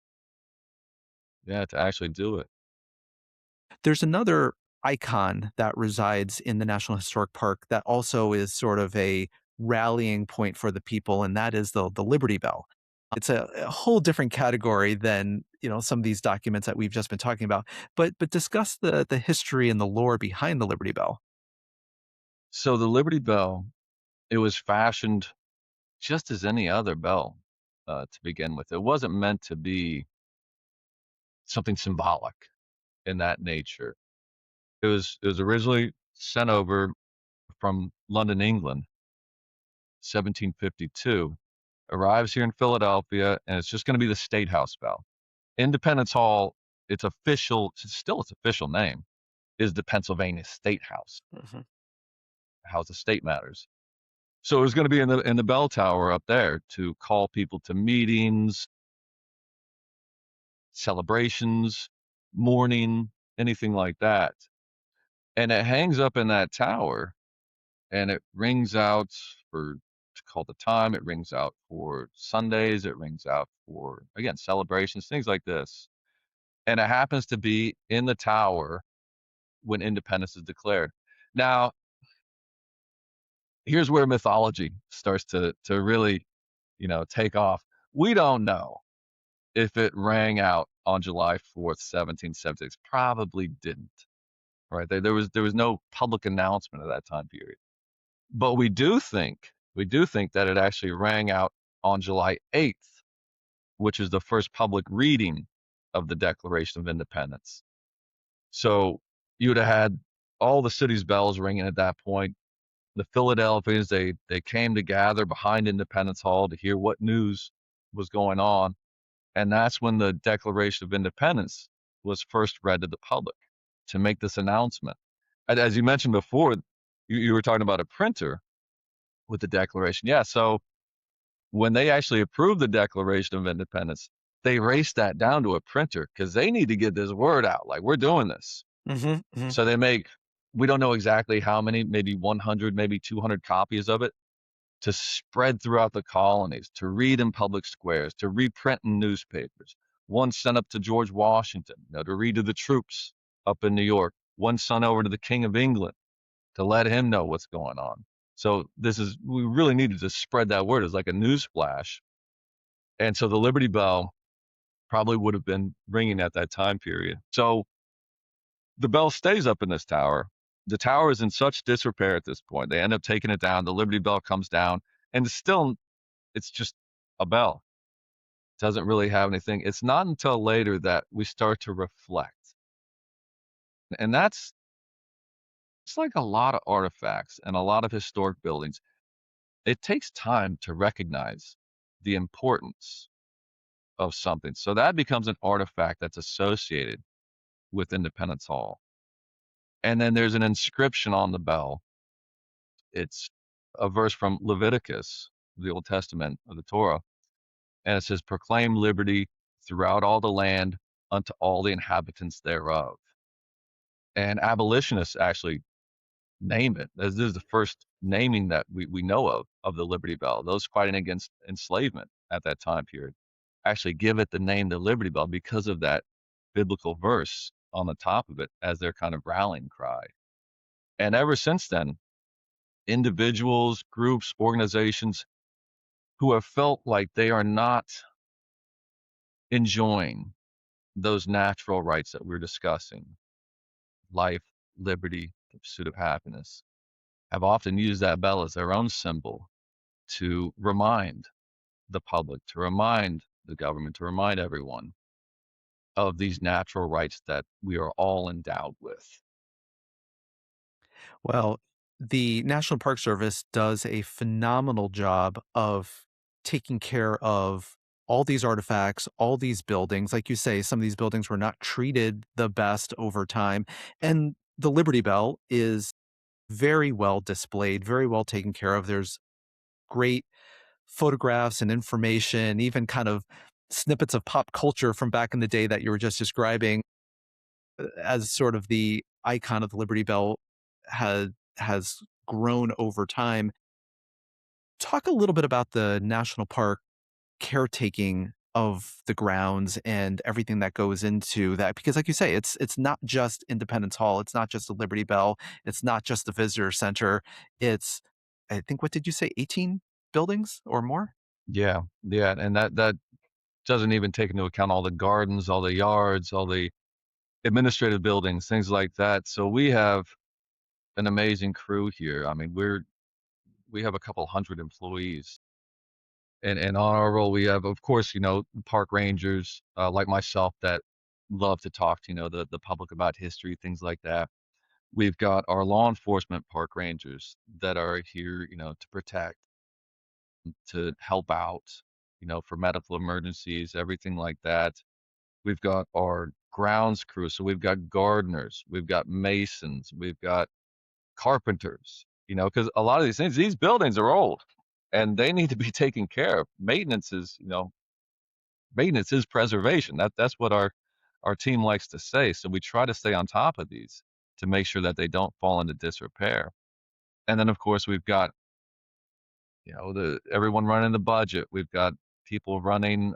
S1: yeah, to actually do it.
S2: There's another icon that resides in the National Historic Park that also is sort of a rallying point for the people, and that is the Liberty Bell. It's a whole different category than some of these documents that we've just been talking about. But discuss the history and the lore behind the Liberty Bell.
S1: So the Liberty Bell, it was fashioned just as any other bell to begin with. It wasn't meant to be something symbolic in that nature. It was originally sent over from London, England, 1752. Arrives here in Philadelphia, and it's just going to be the State House bell. Independence Hall, its official name is the Pennsylvania State House,
S2: Mhm.
S1: House of State Matters. So it was going to be in the bell tower up there to call people to meetings, celebrations, mourning, anything like that. And it hangs up in that tower, and it rings out for to call the time. It rings out for Sundays. It rings out for, again, celebrations, things like this. And it happens to be in the tower when independence is declared. Now, here's where mythology starts to really, take off. We don't know if it rang out on July 4th, 1776. Probably didn't. Right? There was no public announcement at that time period. But we do think that it actually rang out on July 8th, which is the first public reading of the Declaration of Independence. So you'd have had all the city's bells ringing at that point. The Philadelphians, they came to gather behind Independence Hall to hear what news was going on. And that's when the Declaration of Independence was first read to the public to make this announcement. And as you mentioned before, you were talking about a printer with the Declaration. Yeah, so when they actually approved the Declaration of Independence, they raced that down to a printer because they need to get this word out. Like, we're doing this.
S2: Hmm. Hmm.
S1: So we don't know exactly how many, maybe 100, maybe 200 copies of it to spread throughout the colonies, to read in public squares, to reprint in newspapers. One sent up to George Washington, to read to the troops up in New York. One sent over to the King of England to let him know what's going on. So we really needed to spread that word. It's like a news flash. And so the Liberty Bell probably would have been ringing at that time period. So the bell stays up in this tower. The tower is in such disrepair at this point. They end up taking it down. The Liberty Bell comes down, and it's just a bell. It doesn't really have anything. It's not until later that we start to reflect. And it's like a lot of artifacts and a lot of historic buildings. It takes time to recognize the importance of something. So that becomes an artifact that's associated with Independence Hall. And then there's an inscription on the bell. It's a verse from Leviticus, the Old Testament of the Torah, and it says, "Proclaim liberty throughout all the land unto all the inhabitants thereof." And abolitionists actually name it. This is the first naming that we know of the Liberty Bell. Those fighting against enslavement at that time period actually give it the name the Liberty Bell because of that biblical verse on the top of it as their kind of rallying cry. And ever since then, individuals, groups, organizations who have felt like they are not enjoying those natural rights that we're discussing, life, liberty, the pursuit of happiness, have often used that bell as their own symbol to remind the public, to remind the government, to remind everyone of these natural rights that we are all endowed with.
S2: Well, the National Park Service does a phenomenal job of taking care of all these artifacts, all these buildings. Like you say, some of these buildings were not treated the best over time. And the Liberty Bell is very well displayed, very well taken care of. There's great photographs and information, even kind of snippets of pop culture from back in the day that you were just describing as sort of the icon of the Liberty Bell has grown over time. Talk a little bit about the national park caretaking of the grounds and everything that goes into that, because like you say, it's not just Independence Hall, it's not just the Liberty Bell, it's not just the visitor center. It's, I think, what did you say, 18 buildings or more?
S1: Yeah, yeah, and that doesn't even take into account all the gardens, all the yards, all the administrative buildings, things like that. So we have an amazing crew here. I mean, we have a couple hundred employees. And on our roll, we have, of course, park rangers like myself that love to talk to, the public about history, things like that. We've got our law enforcement park rangers that are here, to protect, to help out, for medical emergencies, everything like that. We've got our grounds crew. So we've got gardeners, we've got masons, we've got carpenters, because a lot of these buildings are old and they need to be taken care of. Maintenance is preservation. That's what our team likes to say. So we try to stay on top of these to make sure that they don't fall into disrepair. And then of course we've got, the everyone running the budget. We've got people running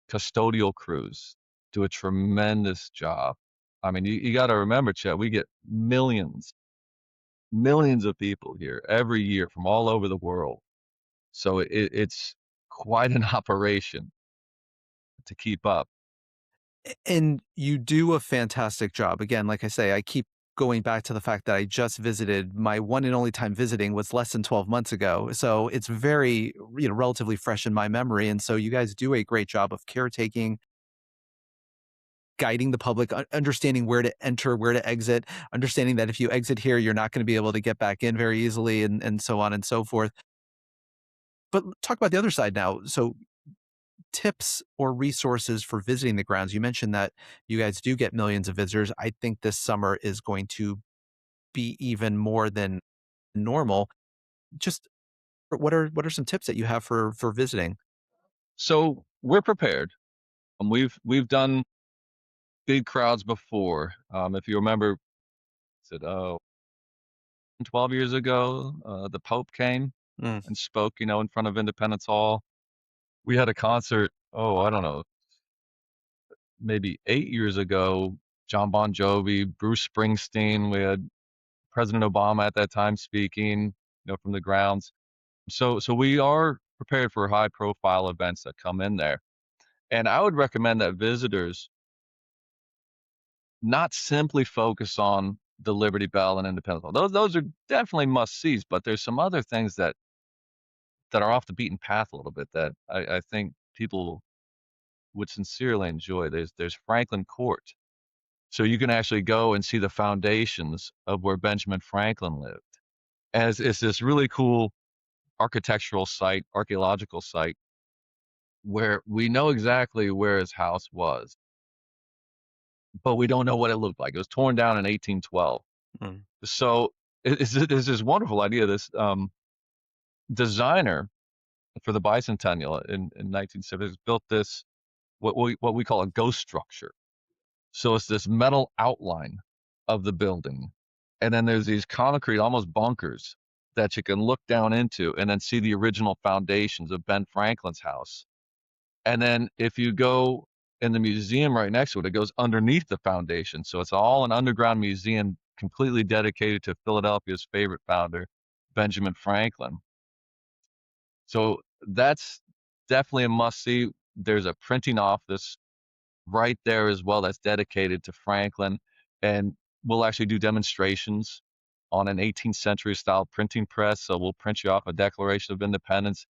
S1: custodial crews, do a tremendous job. I mean, you got to remember, Chet, we get millions of people here every year from all over the world. So it's quite an operation to keep up.
S2: And you do a fantastic job. Again, like I say, I keep going back to the fact that I just visited, my one and only time visiting was less than 12 months ago. So it's very, relatively fresh in my memory. And so you guys do a great job of caretaking, guiding the public, understanding where to enter, where to exit, understanding that if you exit here, you're not going to be able to get back in very easily, and so on and so forth. But talk about the other side now. So tips or resources for visiting the grounds. You mentioned that you guys do get millions of visitors. I think this summer is going to be even more than normal. Just what are some tips that you have for visiting?
S1: So we're prepared. We've done big crowds before. If you remember, said 12 years ago, the Pope came
S2: Mm,
S1: and spoke, in front of Independence Hall. We had a concert. Oh, I don't know, maybe 8 years ago. John Bon Jovi, Bruce Springsteen. We had President Obama at that time speaking, from the grounds. So we are prepared for high profile events that come in there. And I would recommend that visitors not simply focus on the Liberty Bell and Independence Hall. Those are definitely must sees, but there's some other things that are off the beaten path a little bit that I think people would sincerely enjoy. There's Franklin Court. So you can actually go and see the foundations of where Benjamin Franklin lived. And it's this really cool architectural site, archaeological site, where we know exactly where his house was, but we don't know what it looked like. It was torn down in 1812.
S2: mm.
S1: So it's this wonderful idea. This designer for the bicentennial in 1970 built this what we call a ghost structure. So it's this metal outline of the building, and then there's these concrete, almost bunkers, that you can look down into and then see the original foundations of Ben Franklin's house. And then if you go in the museum right next to it, it goes underneath the foundation. So it's all an underground museum completely dedicated to Philadelphia's favorite founder, Benjamin Franklin. So that's definitely a must see. There's a printing office right there as well that's dedicated to Franklin. And we'll actually do demonstrations on an 18th century style printing press. So we'll print you off a Declaration of Independence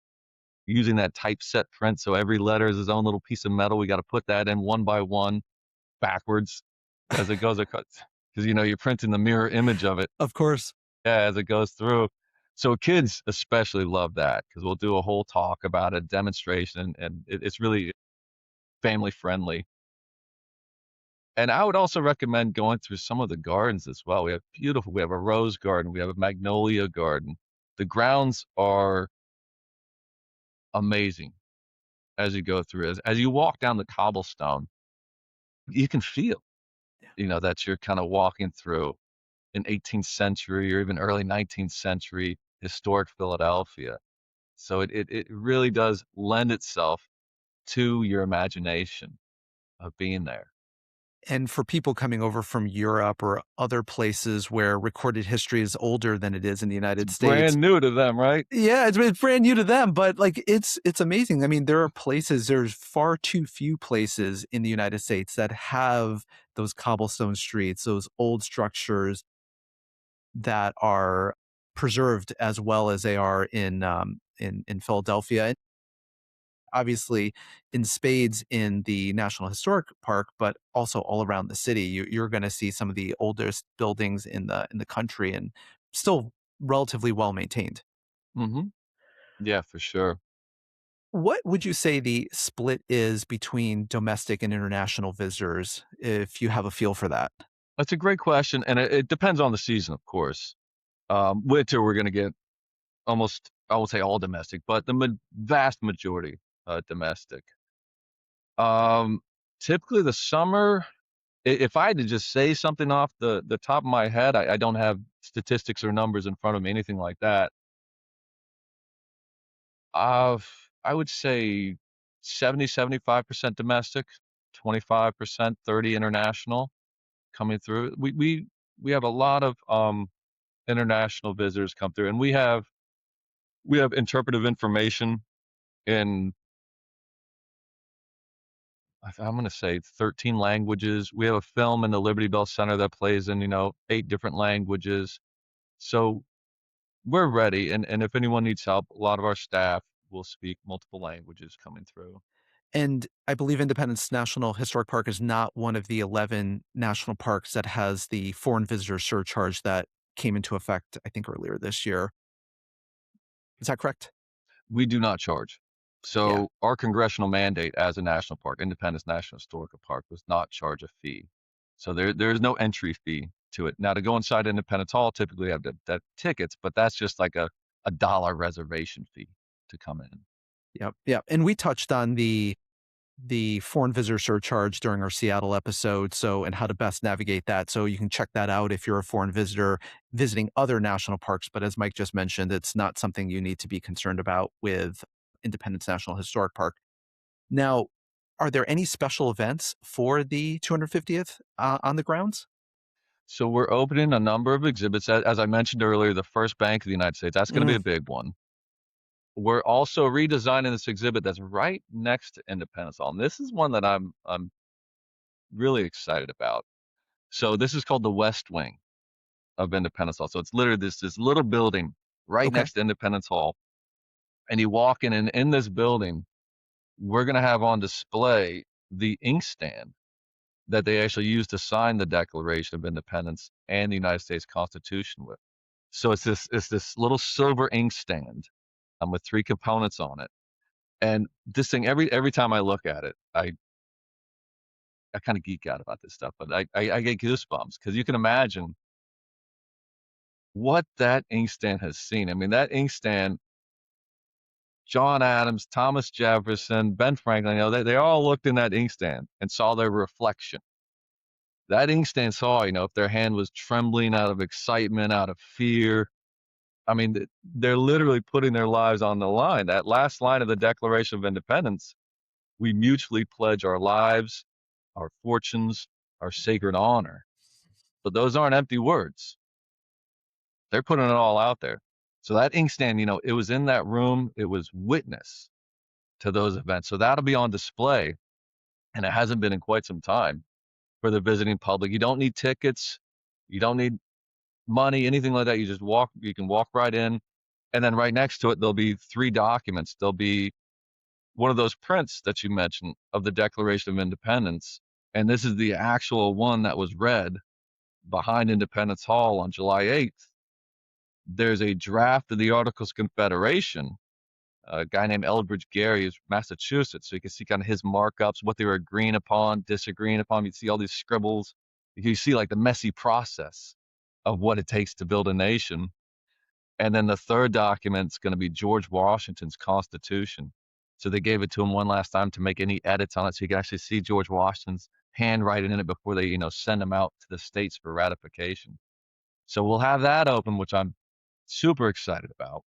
S1: using that typeset print. So every letter is its own little piece of metal. We got to put that in one by one backwards as it goes across, because you're printing the mirror image of it,
S2: Of course.
S1: yeah, as it goes through. So kids especially love that because we'll do a whole talk about it, demonstration, and it's really family friendly. And I would also recommend going through some of the gardens as well. We have a rose garden, we have a magnolia garden. The grounds are amazing as you go through. As you walk down the cobblestone, you can feel, that you're kind of walking through an 18th century or even early 19th century historic Philadelphia. So it really does lend itself to your imagination of being there.
S2: And for people coming over from Europe or other places where recorded history is older than it is in the
S1: It's
S2: United States.
S1: brand new to them, right?
S2: Yeah, it's brand new to them, but like it's amazing. I mean, there's far too few places in the United States that have those cobblestone streets, those old structures that are preserved as well as they are in Philadelphia. And obviously in spades in the National Historic Park, but also all around the city. You're going to see some of the oldest buildings in the country and still relatively well maintained.
S1: Hmm. Yeah, for sure.
S2: What would you say the split is between domestic and international visitors, if you have a feel for that?
S1: That's a great question, and it depends on the season, of course. Winter, we're going to get almost, I would say, all domestic, but the vast majority domestic. Um, Typically, the summer, if I had to just say something off the top of my head, I don't have statistics or numbers in front of me, anything like that. Uh, I would say 75% domestic, 25%, 30 international coming through. We have a lot of international visitors come through, and we have interpretive information in I'm going to say 13 languages. We have a film in the Liberty Bell Center that plays in, 8 different languages. So we're ready. And if anyone needs help, a lot of our staff will speak multiple languages coming through.
S2: And I believe Independence National Historic Park is not one of the 11 national parks that has the foreign visitor surcharge that came into effect, I think, earlier this year. Is that correct?
S1: We do not charge.
S2: Yeah.
S1: So our congressional mandate as a national park, Independence National Historical Park, was not charge a fee. So there is no entry fee to it. Now to go inside Independence Hall, typically have that tickets, but that's just like a dollar reservation fee to come in.
S2: Yep. Yep. And we touched on the foreign visitor surcharge during our Seattle episode, so and how to best navigate that. So you can check that out if you're a foreign visitor visiting other national parks. But as Mike just mentioned, it's not something you need to be concerned about with Independence National Historic Park. Now, are there any special events for the 250th on the grounds?
S1: So we're opening a number of exhibits. As I mentioned earlier, the first Bank of the United States, that's going to be
S2: Mm,
S1: a big one. We're also redesigning this exhibit that's right next to Independence Hall. And this is one that I'm really excited about. So this is called the West Wing of Independence Hall. So it's literally this little building right
S2: okay.
S1: next to Independence Hall. And you walk in, and in this building, we're going to have on display the inkstand that they actually used to sign the Declaration of Independence and the United States Constitution with. So it's this little silver inkstand with 3 components on it. And this thing, every time I look at it, I kind of geek out about this stuff, but I get goosebumps because you can imagine what that inkstand has seen. I mean, that inkstand, John Adams, Thomas Jefferson, Ben Franklin, they all looked in that inkstand and saw their reflection. That inkstand saw, if their hand was trembling out of excitement, out of fear. I mean, they're literally putting their lives on the line. That last line of the Declaration of Independence, we mutually pledge our lives, our fortunes, our sacred honor. But those aren't empty words. They're putting it all out there. So that inkstand, it was in that room. It was witness to those events. So that'll be on display, and it hasn't been in quite some time for the visiting public. You don't need tickets. You don't need money, anything like that. You can walk right in. And then right next to it, there'll be 3 documents. There'll be one of those prints that you mentioned of the Declaration of Independence. And this is the actual one that was read behind Independence Hall on July 8th. There's a draft of the Articles of Confederation. A guy named Elbridge Gerry is Massachusetts, so you can see kind of his markups, what they were agreeing upon, disagreeing upon. You see all these scribbles. You see like the messy process of what it takes to build a nation. And then the third document is going to be George Washington's Constitution. So they gave it to him one last time to make any edits on it, so you can actually see George Washington's handwriting in it before they, send them out to the states for ratification. So we'll have that open, which I'm super excited about.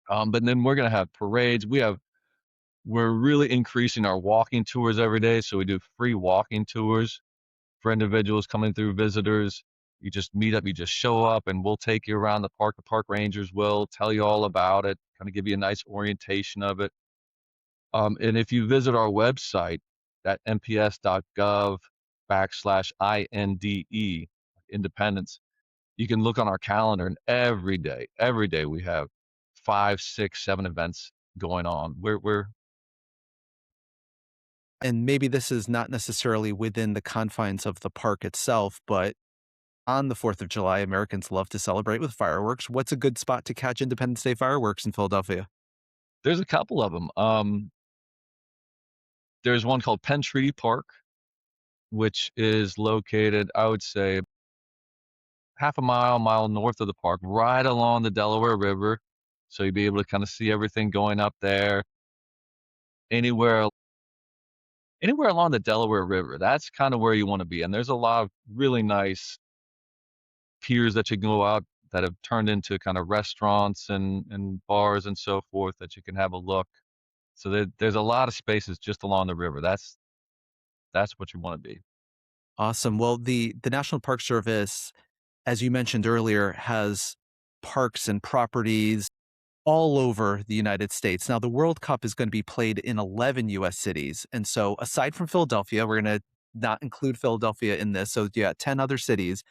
S1: But then we're going to have parades. We're really increasing our walking tours every day. So we do free walking tours for individuals coming through, visitors. You just meet up, you just show up, and we'll take you around the park. The park rangers will tell you all about it, kind of give you a nice orientation of it. And if you visit our website at nps.gov/INDE, independence, you can look on our calendar, and every day we have 5, 6, 7 events going on. We're
S2: And maybe this is not necessarily within the confines of the park itself, but on the 4th of July, Americans love to celebrate with fireworks. What's a good spot to catch Independence Day fireworks in Philadelphia?
S1: There's a couple of them. There's one called Penn Treaty Park, which is located, I would say, half a mile north of the park, right along the Delaware River. So you'll be able to kind of see everything going up there. Anywhere anywhere along the Delaware River, that's kind of where you want to be. And there's a lot of really nice piers that you can go out that have turned into kind of restaurants and bars and so forth that you can have a look. So there's a lot of spaces just along the river. That's what you want to be.
S2: Awesome. Well, the National Park Service, as you mentioned earlier, has parks and properties all over the United States. Now, the World Cup is going to be played in 11 US cities. And so, aside from Philadelphia, we're going to not include Philadelphia in this. So, yeah, 10 other cities.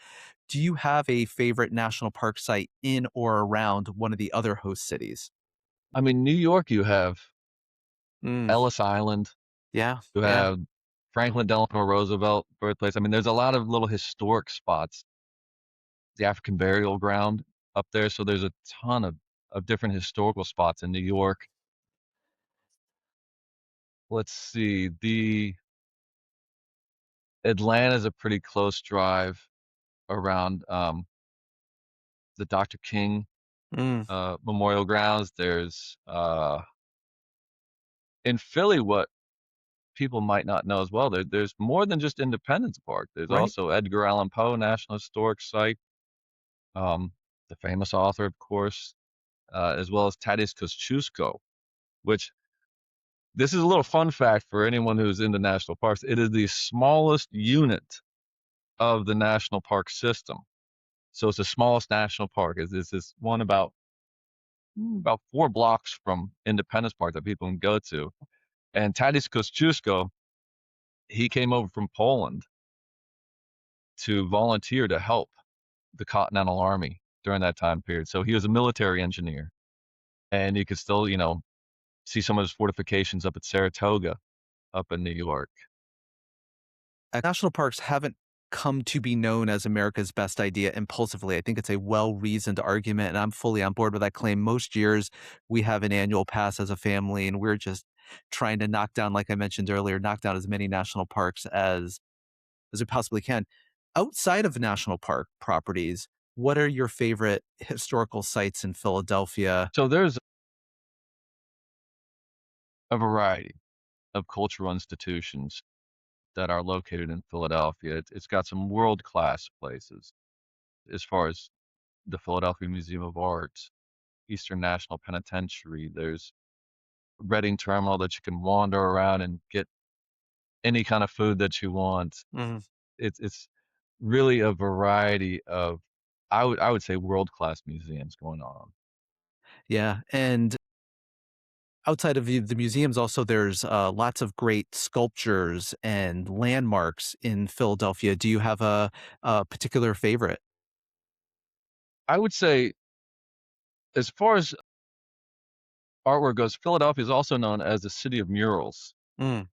S2: Do you have a favorite national park site in or around one of the other host cities?
S1: I mean, New York, you have
S2: Mm,
S1: Ellis Island,
S2: yeah,
S1: you
S2: yeah.
S1: have Franklin Delano Roosevelt birthplace. I mean, there's a lot of little historic spots, the African burial ground up there. So there's a ton of different historical spots in New York. Let's see, the Atlanta's a pretty close drive around the Dr. King
S2: Mm,
S1: Memorial Grounds. There's in Philly, what people might not know as well. There's more than just Independence Park. There's
S2: right.
S1: also Edgar Allan Poe National Historic Site, um, the famous author, of course, as well as Tadeusz Kościuszko, which this is a little fun fact for anyone who's into national parks. It is the smallest unit of the national park system. So it's the smallest national park. It's this one about 4 blocks from Independence Park that people can go to. And Tadeusz Kościuszko, he came over from Poland to volunteer to help the Continental Army during that time period. So he was a military engineer, and you could still, see some of his fortifications up at Saratoga, up in New York.
S2: National parks haven't come to be known as America's best idea impulsively. I think it's a well reasoned argument, and I'm fully on board with that claim. Most years, we have an annual pass as a family, and we're just trying to knock down, like I mentioned earlier, knock down as many national parks as we possibly can. Outside of national park properties, what are your favorite historical sites in Philadelphia?
S1: So there's a variety of cultural institutions that are located in Philadelphia. It's got some world class places as far as the Philadelphia Museum of Art, Eastern National Penitentiary. There's Reading Terminal that you can wander around and get any kind of food that you want.
S2: Mhm.
S1: It's really a variety of I would say world class museums going on.
S2: Yeah, and outside of the museums, also there's lots of great sculptures and landmarks in Philadelphia. Do you have a particular favorite?
S1: I would say as far as artwork goes, Philadelphia is also known as the city of murals.
S2: Mm.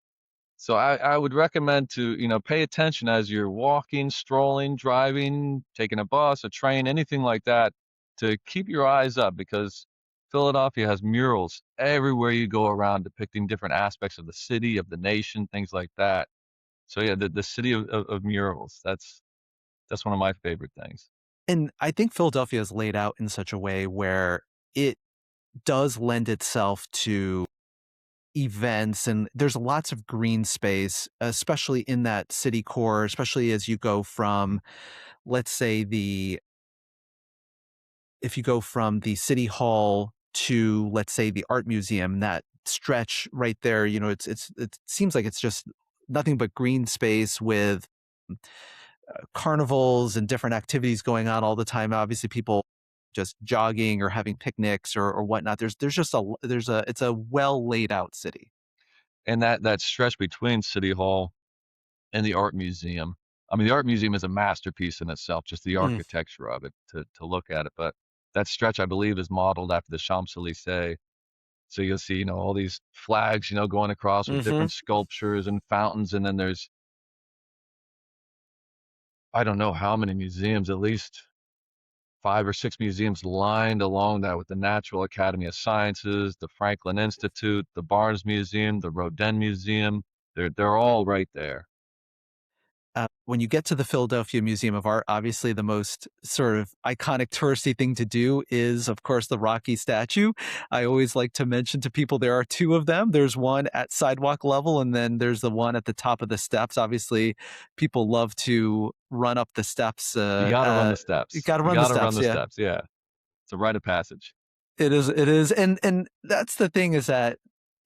S1: So I would recommend to, pay attention as you're walking, strolling, driving, taking a bus, a train, anything like that, to keep your eyes up because Philadelphia has murals everywhere you go around depicting different aspects of the city, of the nation, things like that. So yeah, the city of murals. That's one of my favorite things.
S2: And I think Philadelphia is laid out in such a way where it does lend itself to events, and there's lots of green space, especially in that city core, especially as you go from, let's say, the if you go from the city hall to, let's say, the art museum, that stretch right there, it seems like it's just nothing but green space with carnivals and different activities going on all the time. Obviously, people just jogging or having picnics or whatnot. There's just it's a well laid out city.
S1: And that stretch between City Hall and the art museum. I mean, the art museum is a masterpiece in itself, just the
S2: Mm,
S1: architecture of it to look at it. But that stretch, I believe, is modeled after the Champs-Élysées. So you'll see, all these flags, going across with
S2: hmm
S1: different sculptures and fountains. And then there's, I don't know how many museums, at least 5 or 6 museums lined along that with the Natural Academy of Sciences, the Franklin Institute, the Barnes Museum, the Rodin Museum. They're all right there.
S2: When you get to the Philadelphia Museum of Art, obviously the most sort of iconic touristy thing to do is, of course, the Rocky statue. I always like to mention to people there are two of them. There's one at sidewalk level, and then there's the one at the top of the steps. Obviously, people love to run up the steps.
S1: You got to run the
S2: You
S1: steps.
S2: got to
S1: You
S2: run the
S1: got to run
S2: steps.
S1: the
S2: Yeah,
S1: steps. Yeah. It's a rite of passage.
S2: it is, and that's the thing is that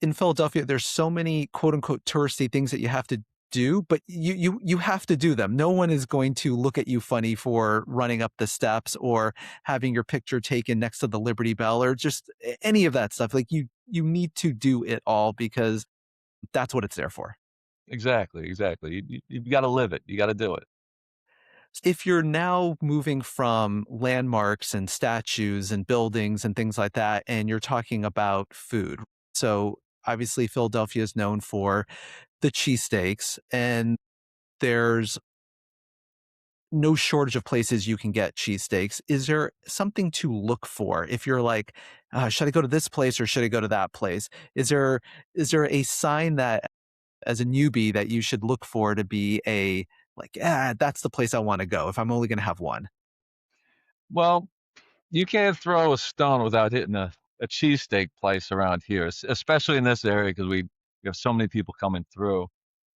S2: in Philadelphia, there's so many quote unquote touristy things that you have to do, but you have to do them. No one is going to look at you funny for running up the steps or having your picture taken next to the Liberty Bell or just any of that stuff. Like you need to do it all because that's what it's there for.
S1: Exactly, exactly. You've got to live it. You got to do it.
S2: If you're now moving from landmarks and statues and buildings and things like that, and you're talking about food. So obviously Philadelphia is known for the cheesesteaks, and there's no shortage of places you can get cheesesteaks. Is there something to look for if you're like, should I go to this place or should I go to that place? Is there a sign that as a newbie that you should look for to be a like, that's the place I want to go if I'm only going to have one?
S1: Well, you can't throw a stone without hitting a cheesesteak place around here, especially in this area because we have so many people coming through.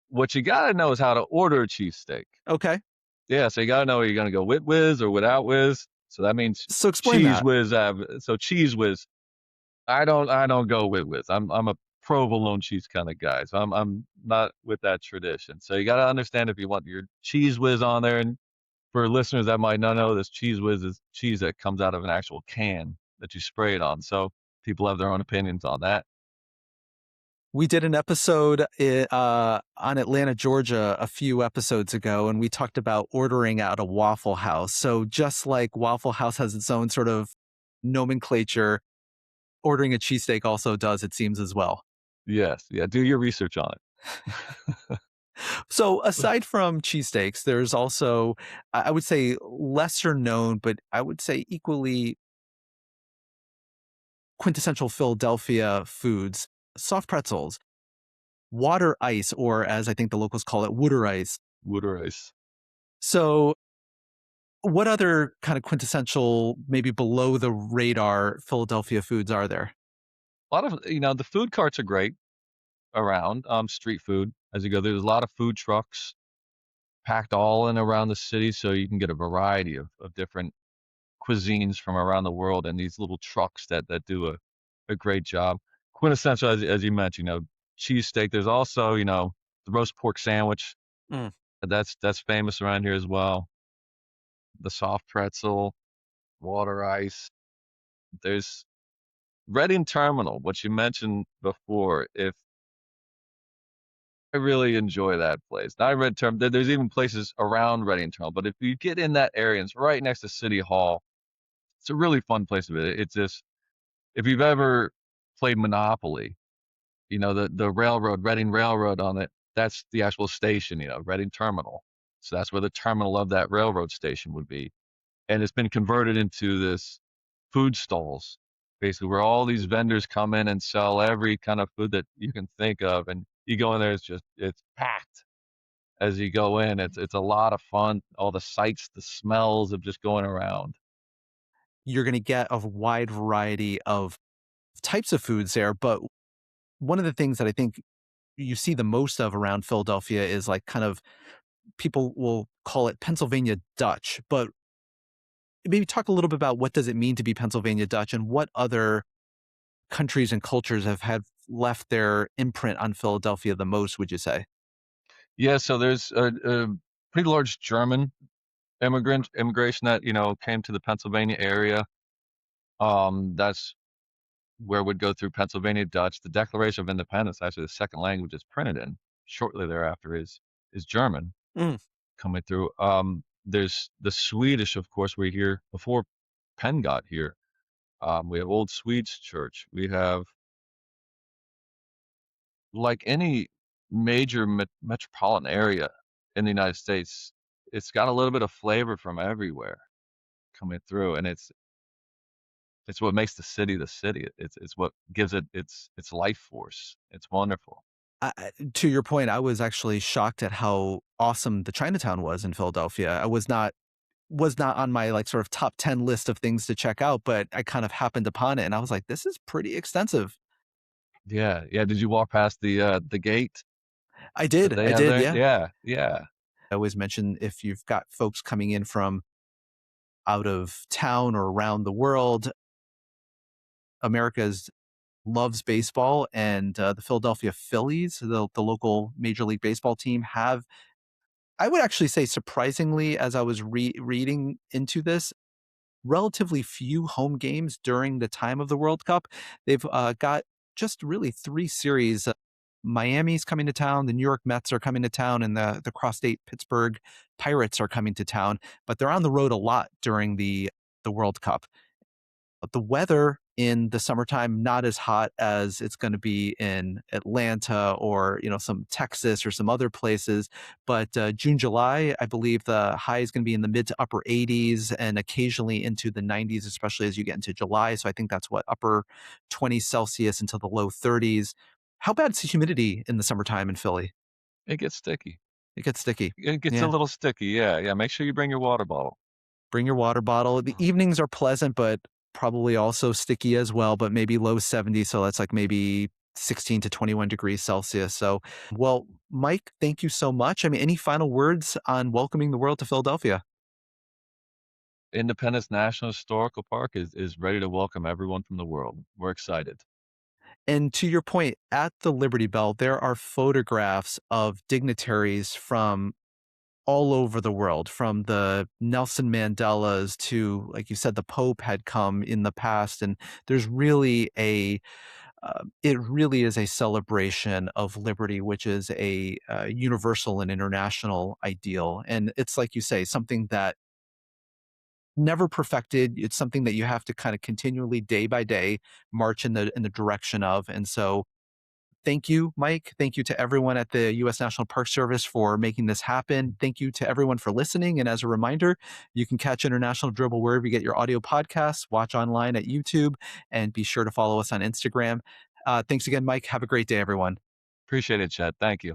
S1: What you got to know is how to order a cheesesteak.
S2: Okay,
S1: Yeah, so you got to know, are you going to go with whiz or without whiz? So that means
S2: so explain
S1: cheese
S2: that.
S1: whiz. So cheese whiz. I don't go with whiz. I'm a provolone cheese kind of guy, so I'm not with that tradition. So you got to understand if you want your cheese whiz on there, and for listeners that might not know, this cheese whiz is cheese that comes out of an actual can that you spray it on. So people have their own opinions on that.
S2: We did an episode on Atlanta, Georgia, a few episodes ago, and we talked about ordering at a Waffle House. So just like Waffle House has its own sort of nomenclature, ordering a cheesesteak also does, it seems, as well.
S1: Yes, yeah. Do your research on
S2: So
S1: it.
S2: aside from cheesesteaks, there's also, I would say, lesser known, but I would say equally quintessential Philadelphia foods, soft pretzels, water ice, or as I think the locals call it, water ice.
S1: Wood rice.
S2: So what other kind of quintessential, maybe below the radar Philadelphia foods are there?
S1: A lot of the food carts are great around. Street food as you go. There's a lot of food trucks packed all in around the city, so you can get a variety of different cuisines from around the world, and these little trucks that do a great job. Quintessential, as you mentioned, cheesesteak. There's also, the roast pork sandwich.
S2: Mm.
S1: That's famous around here as well. The soft pretzel, water ice. There's Reading Terminal, what you mentioned before. If I really enjoy that place. Not Red Terminal. There's even places around Reading Terminal, but if you get in that area, and it's right next to City Hall. It's a really fun place to be. It's just if you've ever played Monopoly, the railroad, Reading Railroad on it, that's the actual station, Reading Terminal. So that's where the terminal of that railroad station would be. And it's been converted into this food stalls, basically, where all these vendors come in and sell every kind of food that you can think of. And you go in there, it's packed as you go in. It's a lot of fun. All the sights, the smells of just going around.
S2: You're going to get a wide variety of types of foods there. But one of the things that I think you see the most of around Philadelphia is like kind of people will call it Pennsylvania Dutch, but maybe talk a little bit about what does it mean to be Pennsylvania Dutch and what other countries and cultures have had left their imprint on Philadelphia the most, would you say?
S1: Yeah, so there's a pretty large German immigration that came to the Pennsylvania area. That's where would go through Pennsylvania Dutch. The Declaration of Independence, actually, the second language it's printed in shortly thereafter is German
S2: Mm.
S1: coming through. There's the Swedish, of course, we hear before Penn got here. We have Old Swedes Church. We have like any major metropolitan area in the United States. It's got a little bit of flavor from everywhere coming through, and it's what makes the city the city. It's what gives it its life force. It's wonderful.
S2: To your point, I was actually shocked at how awesome the Chinatown was in Philadelphia. I was not on my like sort of top 10 list of things to check out, but I kind of happened upon it and I was like, this is pretty extensive.
S1: Yeah, yeah. Did you walk past the gate
S2: I
S1: that
S2: did.
S1: they
S2: I
S1: have
S2: did.
S1: there?
S2: Yeah.
S1: Yeah, yeah.
S2: I always mention if you've got folks coming in from out of town or around the world, America's loves baseball, and the Philadelphia Phillies, the local Major League Baseball team, have, I would actually say, surprisingly, as I was reading into this, relatively few home games during the time of the World Cup. They've got just really three series. Miami's coming to town, the New York Mets are coming to town, and the cross-state Pittsburgh Pirates are coming to town. But they're on the road a lot during the World Cup. But the weather in the summertime not as hot as it's going to be in Atlanta or some Texas or some other places. But June, July, I believe the high is going to be in the mid to upper 80s and occasionally into the 90s, especially as you get into July. So I think that's what, upper 20s Celsius into the low 30s. How bad is the humidity in the summertime in Philly?
S1: It gets sticky.
S2: It gets sticky.
S1: It gets a
S2: Yeah.
S1: little sticky, yeah, yeah, make sure you bring your water bottle.
S2: Bring your water bottle. The
S1: Mhm.
S2: evenings are pleasant, but probably also sticky as well, but maybe low 70s. So that's like maybe 16 to 21 degrees Celsius. So, well, Mike, thank you so much. I mean, any final words on welcoming the world to Philadelphia?
S1: Independence National Historical Park is ready to welcome everyone from the world. We're excited.
S2: And to your point, at the Liberty Bell, there are photographs of dignitaries from all over the world, from the Nelson Mandelas to, like you said, the Pope had come in the past. And there's really it really is a celebration of liberty, which is a universal and international ideal. And it's like you say, something that never perfected. It's something that you have to kind of continually, day by day, march in the direction of. And so, thank you, Mike. Thank you to everyone at the U.S. National Park Service for making this happen. Thank you to everyone for listening. And as a reminder, you can catch International Dribble wherever you get your audio podcasts, watch online at YouTube, and be sure to follow us on Instagram. Thanks again, Mike. Have a great day, everyone.
S1: Appreciate it, Chad. Thank you.